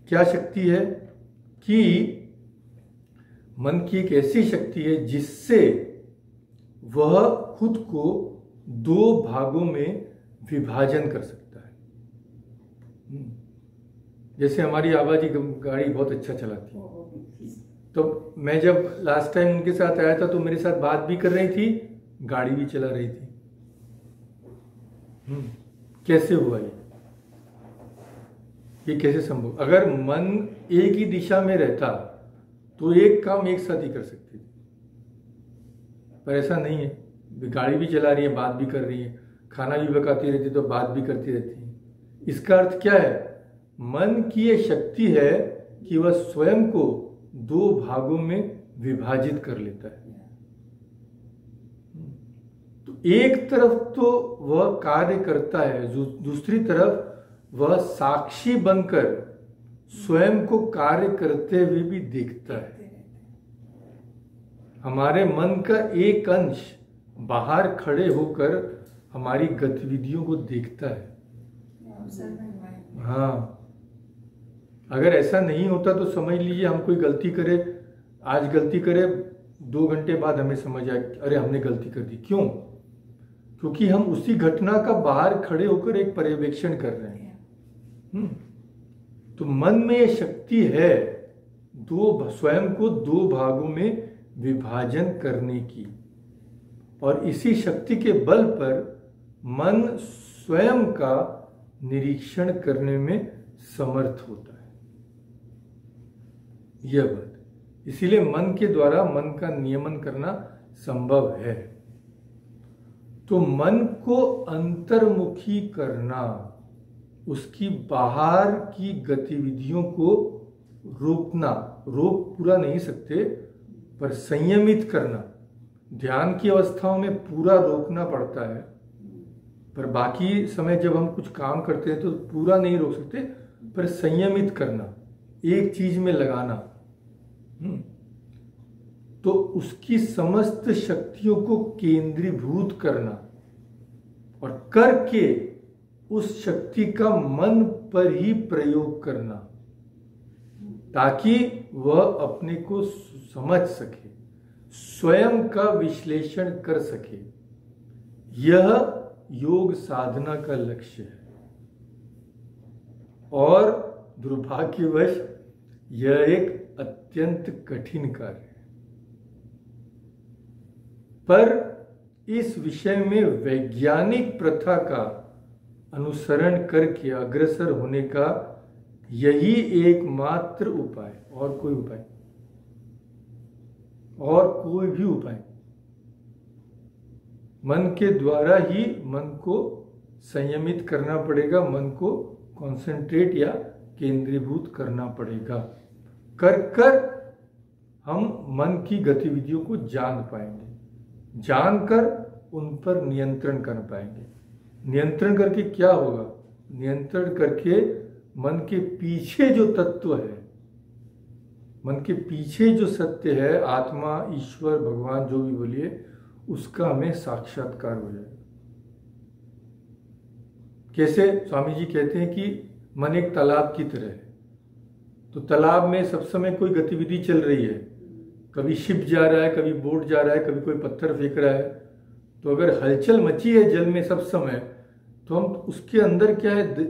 क्या शक्ति है? कि मन की एक ऐसी शक्ति है जिससे वह खुद को दो भागों में विभाजन कर सकता है। जैसे हमारी आबादी गाड़ी बहुत अच्छा चलाती है, तो मैं जब लास्ट टाइम उनके साथ आया था तो मेरे साथ बात भी कर रही थी, गाड़ी भी चला रही थी। कैसे हुआ ये कैसे संभव? अगर मन एक ही दिशा में रहता तो एक काम एक साथ ही कर सकती थी, पर ऐसा नहीं है। गाड़ी भी चला रही है, बात भी कर रही है, खाना भी पकाती रहती तो बात भी करती रहती है। इसका अर्थ क्या है? मन की ये शक्ति है कि वह स्वयं को दो भागों में विभाजित कर लेता है। तो एक तरफ तो वह कार्य करता है, दूसरी तरफ वह साक्षी बनकर स्वयं को कार्य करते हुए भी देखता है। हमारे मन का एक अंश बाहर खड़े होकर हमारी गतिविधियों को देखता है। हाँ, अगर ऐसा नहीं होता तो समझ लीजिए हम कोई गलती करे, आज गलती करे, 2 घंटे बाद हमें समझ आए अरे हमने गलती कर दी। क्यों? क्योंकि हम उसी घटना का बाहर खड़े होकर एक पर्यवेक्षण कर रहे हैं। तो मन में ये शक्ति है स्वयं को दो भागों में विभाजन करने की, और इसी शक्ति के बल पर मन स्वयं का निरीक्षण करने में समर्थ होता है। यह बात, इसीलिए मन के द्वारा मन का नियमन करना संभव है। तो मन को अंतर्मुखी करना, उसकी बाहर की गतिविधियों को रोकना, रोक पूरा नहीं सकते पर संयमित करना। ध्यान की अवस्थाओं में पूरा रोकना पड़ता है, पर बाकी समय जब हम कुछ काम करते हैं तो पूरा नहीं रोक सकते, पर संयमित करना, एक चीज में लगाना। तो उसकी समस्त शक्तियों को केंद्रीभूत करना और करके उस शक्ति का मन पर ही प्रयोग करना, ताकि वह अपने को समझ सके, स्वयं का विश्लेषण कर सके। यह योग साधना का लक्ष्य है। और दुर्भाग्यवश यह एक अत्यंत कठिन कार्य है, पर इस विषय में वैज्ञानिक प्रथा का अनुसरण करके अग्रसर होने का यही एकमात्र उपाय, और कोई उपाय, और कोई भी उपाय। मन के द्वारा ही मन को संयमित करना पड़ेगा, मन को कॉन्सेंट्रेट या केंद्रीभूत करना पड़ेगा। कर कर हम मन की गतिविधियों को जान पाएंगे, जानकर उन पर नियंत्रण कर पाएंगे। नियंत्रण करके क्या होगा? नियंत्रण करके मन के पीछे जो तत्व है, मन के पीछे जो सत्य है, आत्मा, ईश्वर, भगवान, जो भी बोलिए, उसका हमें साक्षात्कार हो जाएगा। कैसे? स्वामी जी कहते हैं कि मन एक तालाब की तरह है। तो तालाब में सब समय कोई गतिविधि चल रही है, कभी शिप जा रहा है, कभी बोट जा रहा है, कभी कोई पत्थर फेंक रहा है। तो अगर हलचल मची है जल में सब समय, तो हम उसके अंदर क्या है,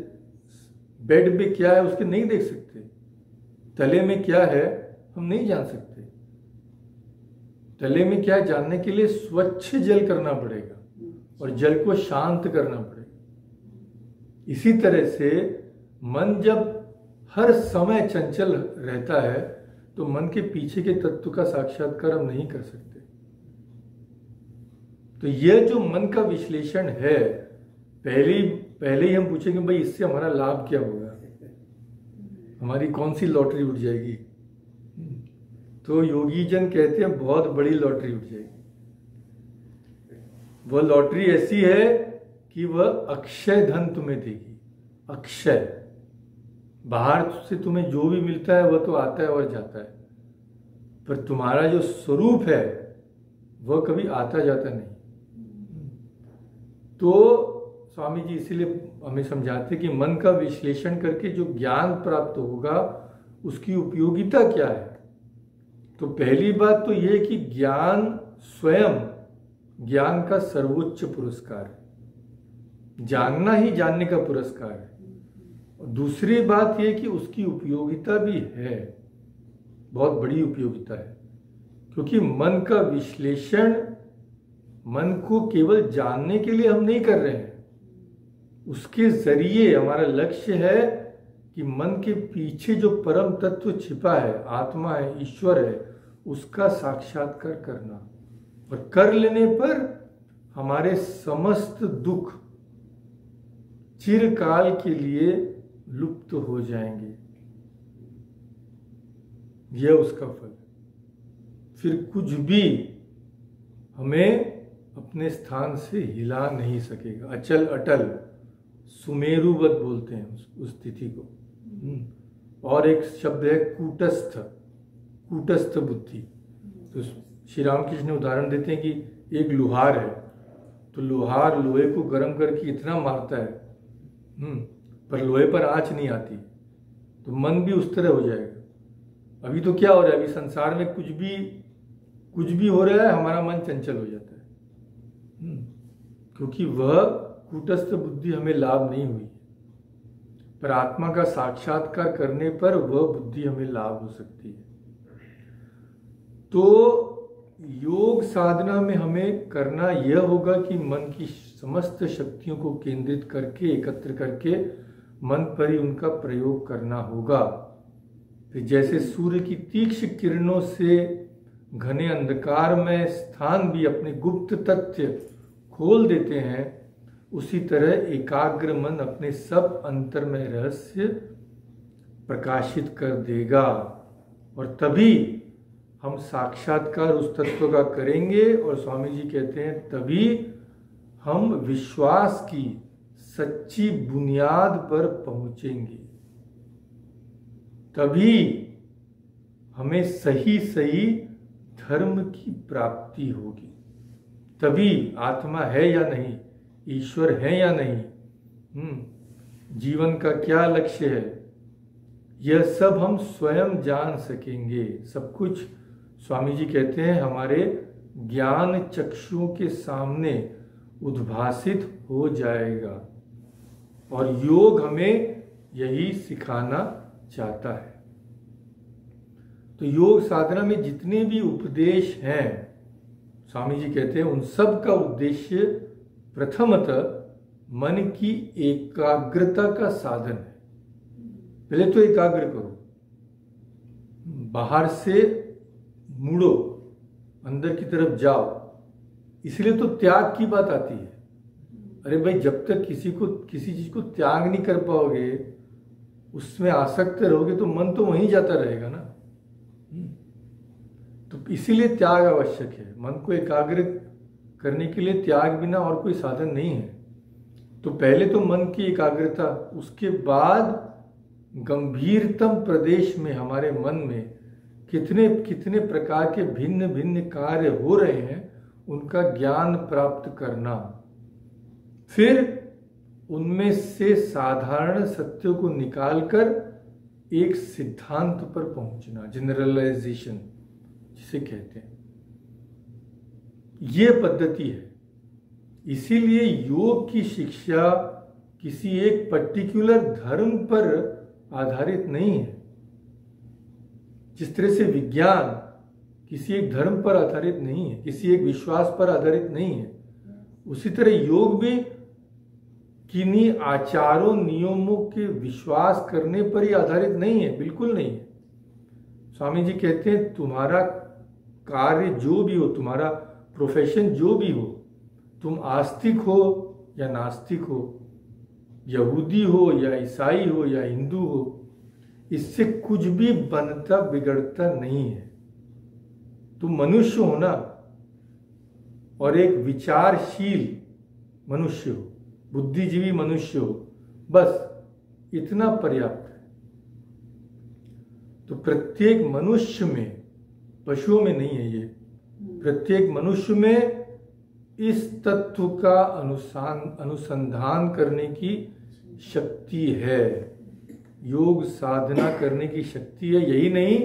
बेड पे क्या है, उसके नहीं देख सकते। तले में क्या है हम नहीं जान सकते। तले में क्या है जानने के लिए स्वच्छ जल करना पड़ेगा और जल को शांत करना पड़ेगा। इसी तरह से मन जब हर समय चंचल रहता है तो मन के पीछे के तत्व का साक्षात्कार हम नहीं कर सकते। तो यह जो मन का विश्लेषण है, पहले ही हम पूछेंगे भाई इससे हमारा लाभ क्या होगा, हमारी कौन सी लॉटरी उठ जाएगी। तो योगी जन कहते हैं बहुत बड़ी लॉटरी उठ जाएगी। वह लॉटरी ऐसी है कि वह अक्षय धन तुम्हें देगी। अक्षय, बाहर से तुम्हें जो भी मिलता है वह तो आता है और जाता है, पर तुम्हारा जो स्वरूप है वह कभी आता जाता नहीं। तो स्वामी जी इसीलिए हमें समझाते कि मन का विश्लेषण करके जो ज्ञान प्राप्त होगा उसकी उपयोगिता क्या है। तो पहली बात तो यह कि ज्ञान स्वयं ज्ञान का सर्वोच्च पुरस्कार है, जानना ही जानने का पुरस्कार है। और दूसरी बात यह कि उसकी उपयोगिता भी है, बहुत बड़ी उपयोगिता है, क्योंकि मन का विश्लेषण मन को केवल जानने के लिए हम नहीं कर रहे हैं। उसके जरिए हमारा लक्ष्य है कि मन के पीछे जो परम तत्व छिपा है, आत्मा है, ईश्वर है, उसका साक्षात्कार करना। और कर लेने पर हमारे समस्त दुख चिरकाल के लिए लुप्त हो जाएंगे। यह उसका फल। फिर कुछ भी हमें अपने स्थान से हिला नहीं सकेगा। अचल अटल, सुमेरुवत बोलते हैं उस स्थिति को। और एक शब्द है कूटस्थ, कूटस्थ बुद्धि। तो श्री रामकृष्ण ने उदाहरण देते हैं कि एक लोहार है, तो लोहार लोहे को गर्म करके इतना मारता है, पर लोहे पर आंच नहीं आती। तो मन भी उस तरह हो जाएगा। अभी तो क्या हो रहा है, अभी संसार में कुछ भी हो रहा है, हमारा मन चंचल हो जाता है, क्योंकि वह कूटस्थ बुद्धि हमें लाभ नहीं हुई। पर आत्मा का साक्षात्कार करने पर वह बुद्धि हमें लाभ हो सकती है। तो योग साधना में हमें करना यह होगा कि मन की समस्त शक्तियों को केंद्रित करके, एकत्र करके मन पर ही उनका प्रयोग करना होगा। फिर जैसे सूर्य की तीक्ष्ण किरणों से घने अंधकार में स्थान भी अपने गुप्त तथ्य खोल देते हैं, उसी तरह एकाग्र मन अपने सब अंतर्मय रहस्य प्रकाशित कर देगा। और तभी हम साक्षात्कार उस तत्व का करेंगे। और स्वामी जी कहते हैं तभी हम विश्वास की सच्ची बुनियाद पर पहुंचेंगे, तभी हमें सही सही धर्म की प्राप्ति होगी। तभी आत्मा है या नहीं, ईश्वर है या नहीं, जीवन का क्या लक्ष्य है, यह सब हम स्वयं जान सकेंगे। सब कुछ स्वामी जी कहते हैं हमारे ज्ञान चक्षुओं के सामने उद्भासित हो जाएगा। और योग हमें यही सिखाना चाहता है। तो योग साधना में जितने भी उपदेश हैं, स्वामी जी कहते हैं उन सब का उद्देश्य प्रथमतः मन की एकाग्रता का साधन है। पहले तो एकाग्र करो, बाहर से मुड़ो, अंदर की तरफ जाओ। इसलिए तो त्याग की बात आती है। अरे भाई, जब तक किसी चीज को त्याग नहीं कर पाओगे, उसमें आसक्त रहोगे, तो मन तो वहीं जाता रहेगा ना। तो इसीलिए त्याग आवश्यक है। मन को एकाग्र करने के लिए त्याग बिना और कोई साधन नहीं है। तो पहले तो मन की एकाग्रता, उसके बाद गंभीरतम प्रदेश में हमारे मन में कितने कितने प्रकार के भिन्न भिन्न कार्य हो रहे हैं उनका ज्ञान प्राप्त करना, फिर उनमें से साधारण सत्यों को निकालकर एक सिद्धांत पर पहुंचना, जनरलाइजेशन जिसे कहते हैं, ये पद्धति है। इसीलिए योग की शिक्षा किसी एक पर्टिकुलर धर्म पर आधारित नहीं है। जिस तरह से विज्ञान किसी एक धर्म पर आधारित नहीं है, किसी एक विश्वास पर आधारित नहीं है, उसी तरह योग भी किन्हीं आचारों नियमों के विश्वास करने पर ही आधारित नहीं है, बिल्कुल नहीं है। स्वामी जी कहते हैं तुम्हारा कार्य जो भी हो, तुम्हारा प्रोफेशन जो भी हो, तुम आस्तिक हो या नास्तिक हो, यहूदी हो या ईसाई हो या हिंदू हो, इससे कुछ भी बनता बिगड़ता नहीं है। तुम मनुष्य हो ना, और एक विचारशील मनुष्य हो, बुद्धिजीवी मनुष्य हो, बस इतना पर्याप्त है। तो प्रत्येक मनुष्य में, पशुओं में नहीं है ये, प्रत्येक मनुष्य में इस तत्व का अनुसंधान करने की शक्ति है, योग साधना करने की शक्ति है। यही नहीं,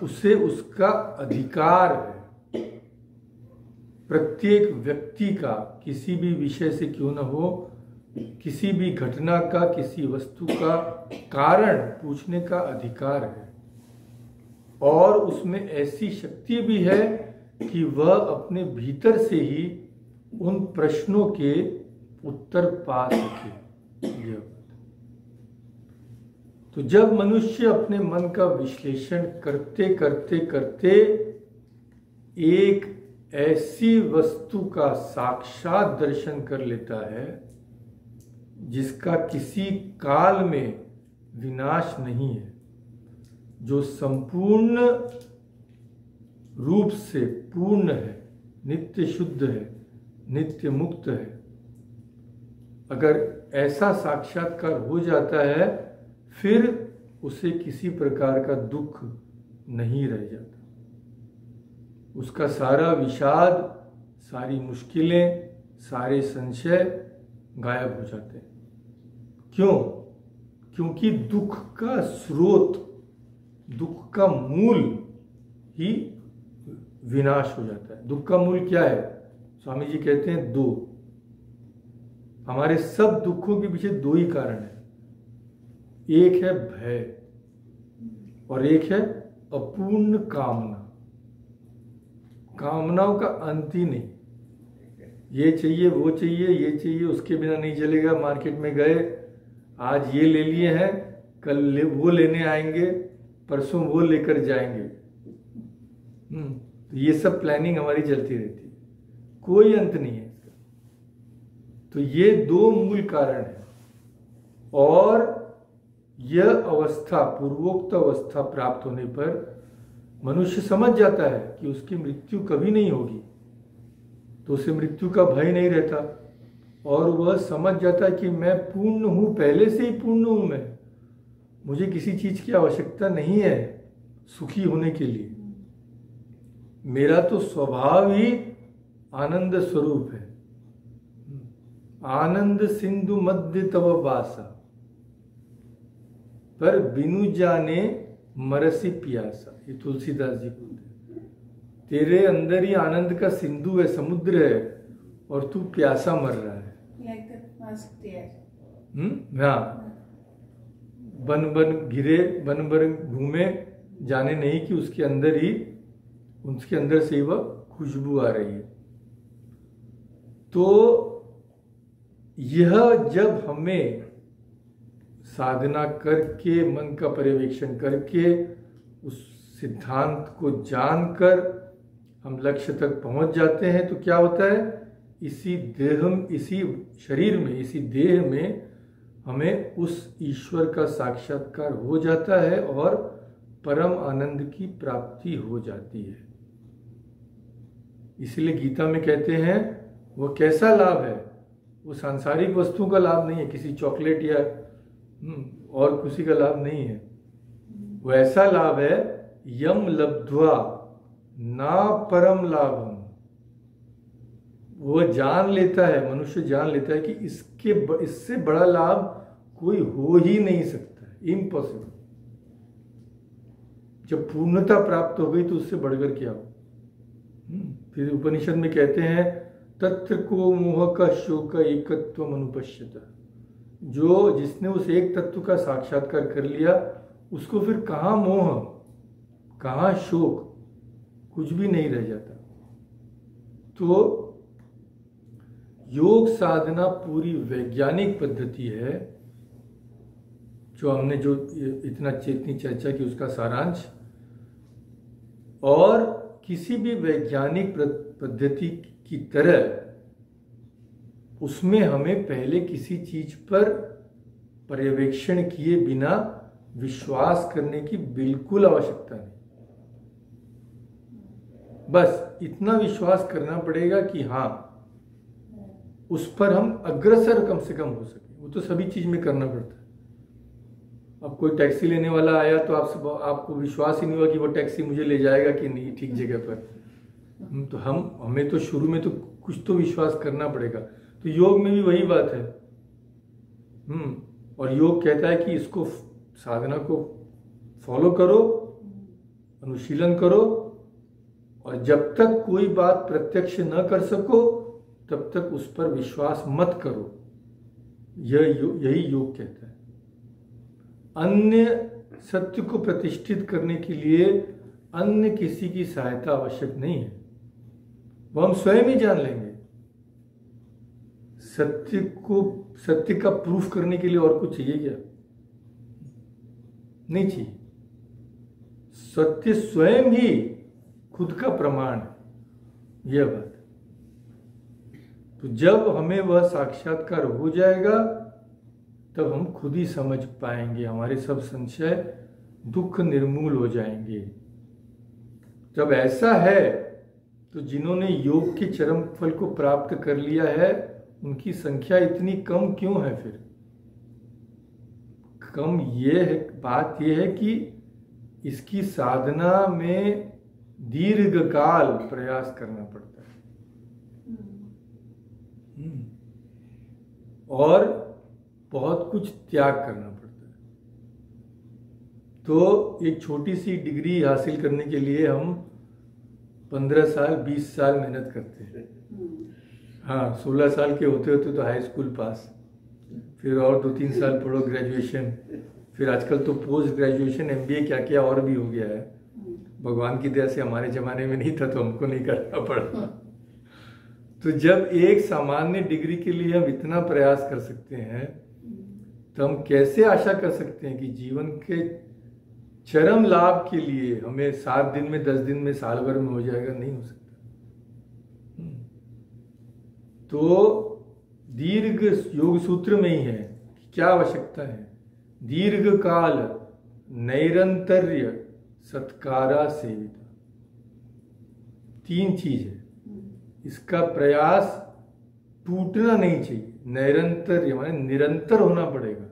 उसे उसका अधिकार है। प्रत्येक व्यक्ति का किसी भी विषय से क्यों न हो, किसी भी घटना का, किसी वस्तु का कारण पूछने का अधिकार है, और उसमें ऐसी शक्ति भी है कि वह अपने भीतर से ही उन प्रश्नों के उत्तर पा सके। तो जब मनुष्य अपने मन का विश्लेषण करते करते करते एक ऐसी वस्तु का साक्षात दर्शन कर लेता है जिसका किसी काल में विनाश नहीं है, जो संपूर्ण रूप से पूर्ण है, नित्य शुद्ध है, नित्य मुक्त है, अगर ऐसा साक्षात्कार हो जाता है फिर उसे किसी प्रकार का दुख नहीं रह जाता। उसका सारा विषाद, सारी मुश्किलें, सारे संशय गायब हो जाते हैं। क्यों? क्योंकि दुख का स्रोत, दुख का मूल ही विनाश हो जाता है। दुख का मूल क्या है? स्वामी जी कहते हैं दो। हमारे सब दुखों के पीछे दो ही कारण है, एक है भय और एक है अपूर्ण कामना। कामनाओं का अंत ही नहीं, ये चाहिए, वो चाहिए, ये चाहिए, उसके बिना नहीं चलेगा। मार्केट में गए, आज ये ले लिए हैं, कल वो लेने आएंगे, परसों वो लेकर जाएंगे। तो ये सब प्लानिंग हमारी चलती रहती है, कोई अंत नहीं है इसका। तो ये दो मूल कारण है, और यह अवस्था, पूर्वोक्त अवस्था प्राप्त होने पर मनुष्य समझ जाता है कि उसकी मृत्यु कभी नहीं होगी, तो उसे मृत्यु का भय नहीं रहता, और वह समझ जाता है कि मैं पूर्ण हूं, पहले से ही पूर्ण हूं मैं, मुझे किसी चीज की आवश्यकता नहीं है सुखी होने के लिए। मेरा तो स्वभाव ही आनंद स्वरूप है। आनंद सिंधु मध्य तव वासा, पर बिनु जाने मरसी पियासा। ये तुलसीदास जी बोलते हैं, तेरे अंदर ही आनंद का सिंधु है, समुद्र है, और तू प्यासा मर रहा है। हाँ, बन बन घिरे, बन बन घूमे, जाने नहीं कि उसके अंदर से ही वह खुशबू आ रही है। तो यह जब हमें साधना करके, मन का पर्यवेक्षण करके, उस सिद्धांत को जानकर हम लक्ष्य तक पहुंच जाते हैं, तो क्या होता है, इसी शरीर में, इसी देह में हमें उस ईश्वर का साक्षात्कार हो जाता है और परम आनंद की प्राप्ति हो जाती है। इसलिए गीता में कहते हैं, वो कैसा लाभ है वो सांसारिक वस्तुओं का लाभ नहीं है, किसी चॉकलेट या और किसी का लाभ नहीं है। वो ऐसा लाभ है यम लब्ध्वा ना परम लाभम। वो जान लेता है, मनुष्य जान लेता है कि इससे बड़ा लाभ कोई हो ही नहीं सकता है, इम्पॉसिबल। जब पूर्णता प्राप्त हो गई तो उससे बढ़कर क्या हो। फिर उपनिषद में कहते हैं तत्र को मोह का शोक एकत्व अनुपश्यता। जो जिसने उस एक तत्व का साक्षात्कार कर लिया उसको फिर कहाँ मोह, कहाँ शोक, कुछ भी नहीं रह जाता। तो योग साधना पूरी वैज्ञानिक पद्धति है, जो हमने जो इतना चेतनी चर्चा की उसका सारांश। और किसी भी वैज्ञानिक पद्धति की तरह उसमें हमें पहले किसी चीज पर पर्यवेक्षण किए बिना विश्वास करने की बिल्कुल आवश्यकता नहीं। बस इतना विश्वास करना पड़ेगा कि हाँ उस पर हम अग्रसर कम से कम हो सके। वो तो सभी चीज में करना पड़ता है। अब कोई टैक्सी लेने वाला आया तो आपको विश्वास ही नहीं हुआ कि वो टैक्सी मुझे ले जाएगा कि नहीं ठीक जगह पर। तो हमें तो शुरू में तो कुछ तो विश्वास करना पड़ेगा। तो योग में भी वही बात है। और योग कहता है कि इसको साधना को फॉलो करो, अनुशीलन करो, और जब तक कोई बात प्रत्यक्ष न कर सको तब तक उस पर विश्वास मत करो। यही योग कहता है। अन्य सत्य को प्रतिष्ठित करने के लिए अन्य किसी की सहायता आवश्यक नहीं है, वो हम स्वयं ही जान लेंगे। सत्य का प्रूफ करने के लिए और कुछ चाहिए क्या? नहीं चाहिए। सत्य स्वयं ही खुद का प्रमाण है, यह बात। तो जब हमें वह साक्षात्कार हो जाएगा तब हम खुद ही समझ पाएंगे, हमारे सब संशय दुख निर्मूल हो जाएंगे। जब ऐसा है तो जिन्होंने योग के चरम फल को प्राप्त कर लिया है उनकी संख्या इतनी कम क्यों है? फिर कम ये है, बात यह है कि इसकी साधना में दीर्घकाल प्रयास करना पड़ता है और बहुत कुछ त्याग करना पड़ता है। तो एक छोटी सी डिग्री हासिल करने के लिए हम 15 साल 20 साल मेहनत करते हैं। हाँ, 16 साल के होते होते तो हाई स्कूल पास, फिर और 2-3 साल पढ़ो ग्रेजुएशन, फिर आजकल तो पोस्ट ग्रेजुएशन MBA क्या क्या और भी हो गया है। भगवान की दया से हमारे जमाने में नहीं था तो हमको नहीं करना पड़ा। तो जब एक सामान्य डिग्री के लिए हम इतना प्रयास कर सकते हैं तो हम कैसे आशा कर सकते हैं कि जीवन के चरम लाभ के लिए हमें 7 दिन में 10 दिन में साल भर में हो जाएगा? नहीं हो सकता। तो दीर्घ योग सूत्र में ही है कि क्या आवश्यकता है? दीर्घ काल नैरंतर्य सत्कारा सेविता। 3 चीज है। इसका प्रयास टूटना नहीं चाहिए। नैरंतर्य माने निरंतर होना पड़ेगा।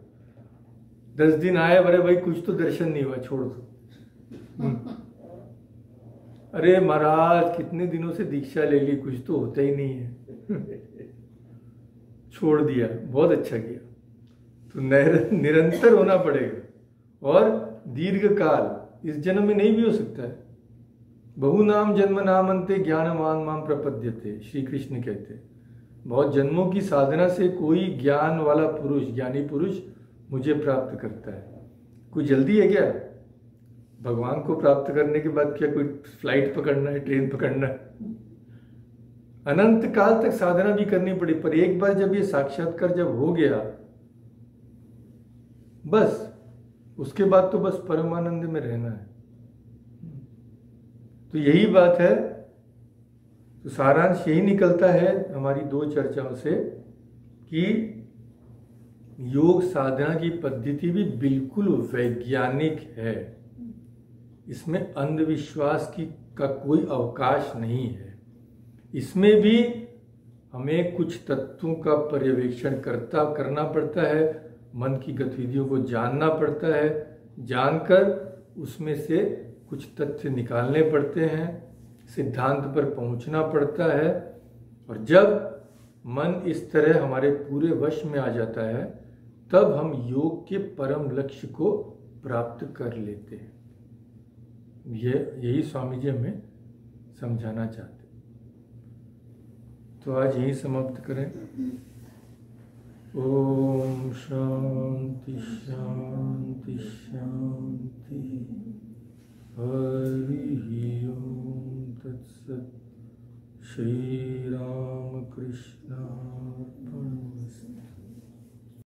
10 दिन आए, अरे भाई कुछ तो दर्शन नहीं हुआ, छोड़ दो। अरे महाराज कितने दिनों से दीक्षा ले ली, कुछ तो होता ही नहीं है। छोड़ दिया, बहुत अच्छा किया। तो निरंतर होना पड़ेगा। और दीर्घ काल इस जन्म में नहीं भी हो सकता है। बहु नाम जन्म नामंते ज्ञानवान माम प्रपद्यते, श्री कृष्ण कहते हैं। बहुत जन्मों की साधना से कोई ज्ञान वाला पुरुष, ज्ञानी पुरुष मुझे प्राप्त करता है। कोई जल्दी है क्या? भगवान को प्राप्त करने के बाद क्या कोई फ्लाइट पकड़ना है, ट्रेन पकड़ना है? अनंत काल तक साधना भी करनी पड़ी, पर एक बार जब ये साक्षात्कार जब हो गया बस उसके बाद तो बस परमानंद में रहना है। तो यही बात है। तो सारांश यही निकलता है हमारी 2 चर्चाओं से कि योग साधना की पद्धति भी बिल्कुल वैज्ञानिक है। इसमें अंधविश्वास का कोई अवकाश नहीं है। इसमें भी हमें कुछ तत्वों का पर्यवेक्षण करना पड़ता है, मन की गतिविधियों को जानना पड़ता है, जानकर उसमें से कुछ तथ्य निकालने पड़ते हैं, सिद्धांत पर पहुंचना पड़ता है। और जब मन इस तरह हमारे पूरे वश में आ जाता है तब हम योग के परम लक्ष्य को प्राप्त कर लेते हैं। यही स्वामी जी हमें समझाना चाहते। तो आज यही समाप्त करें। ओम शांति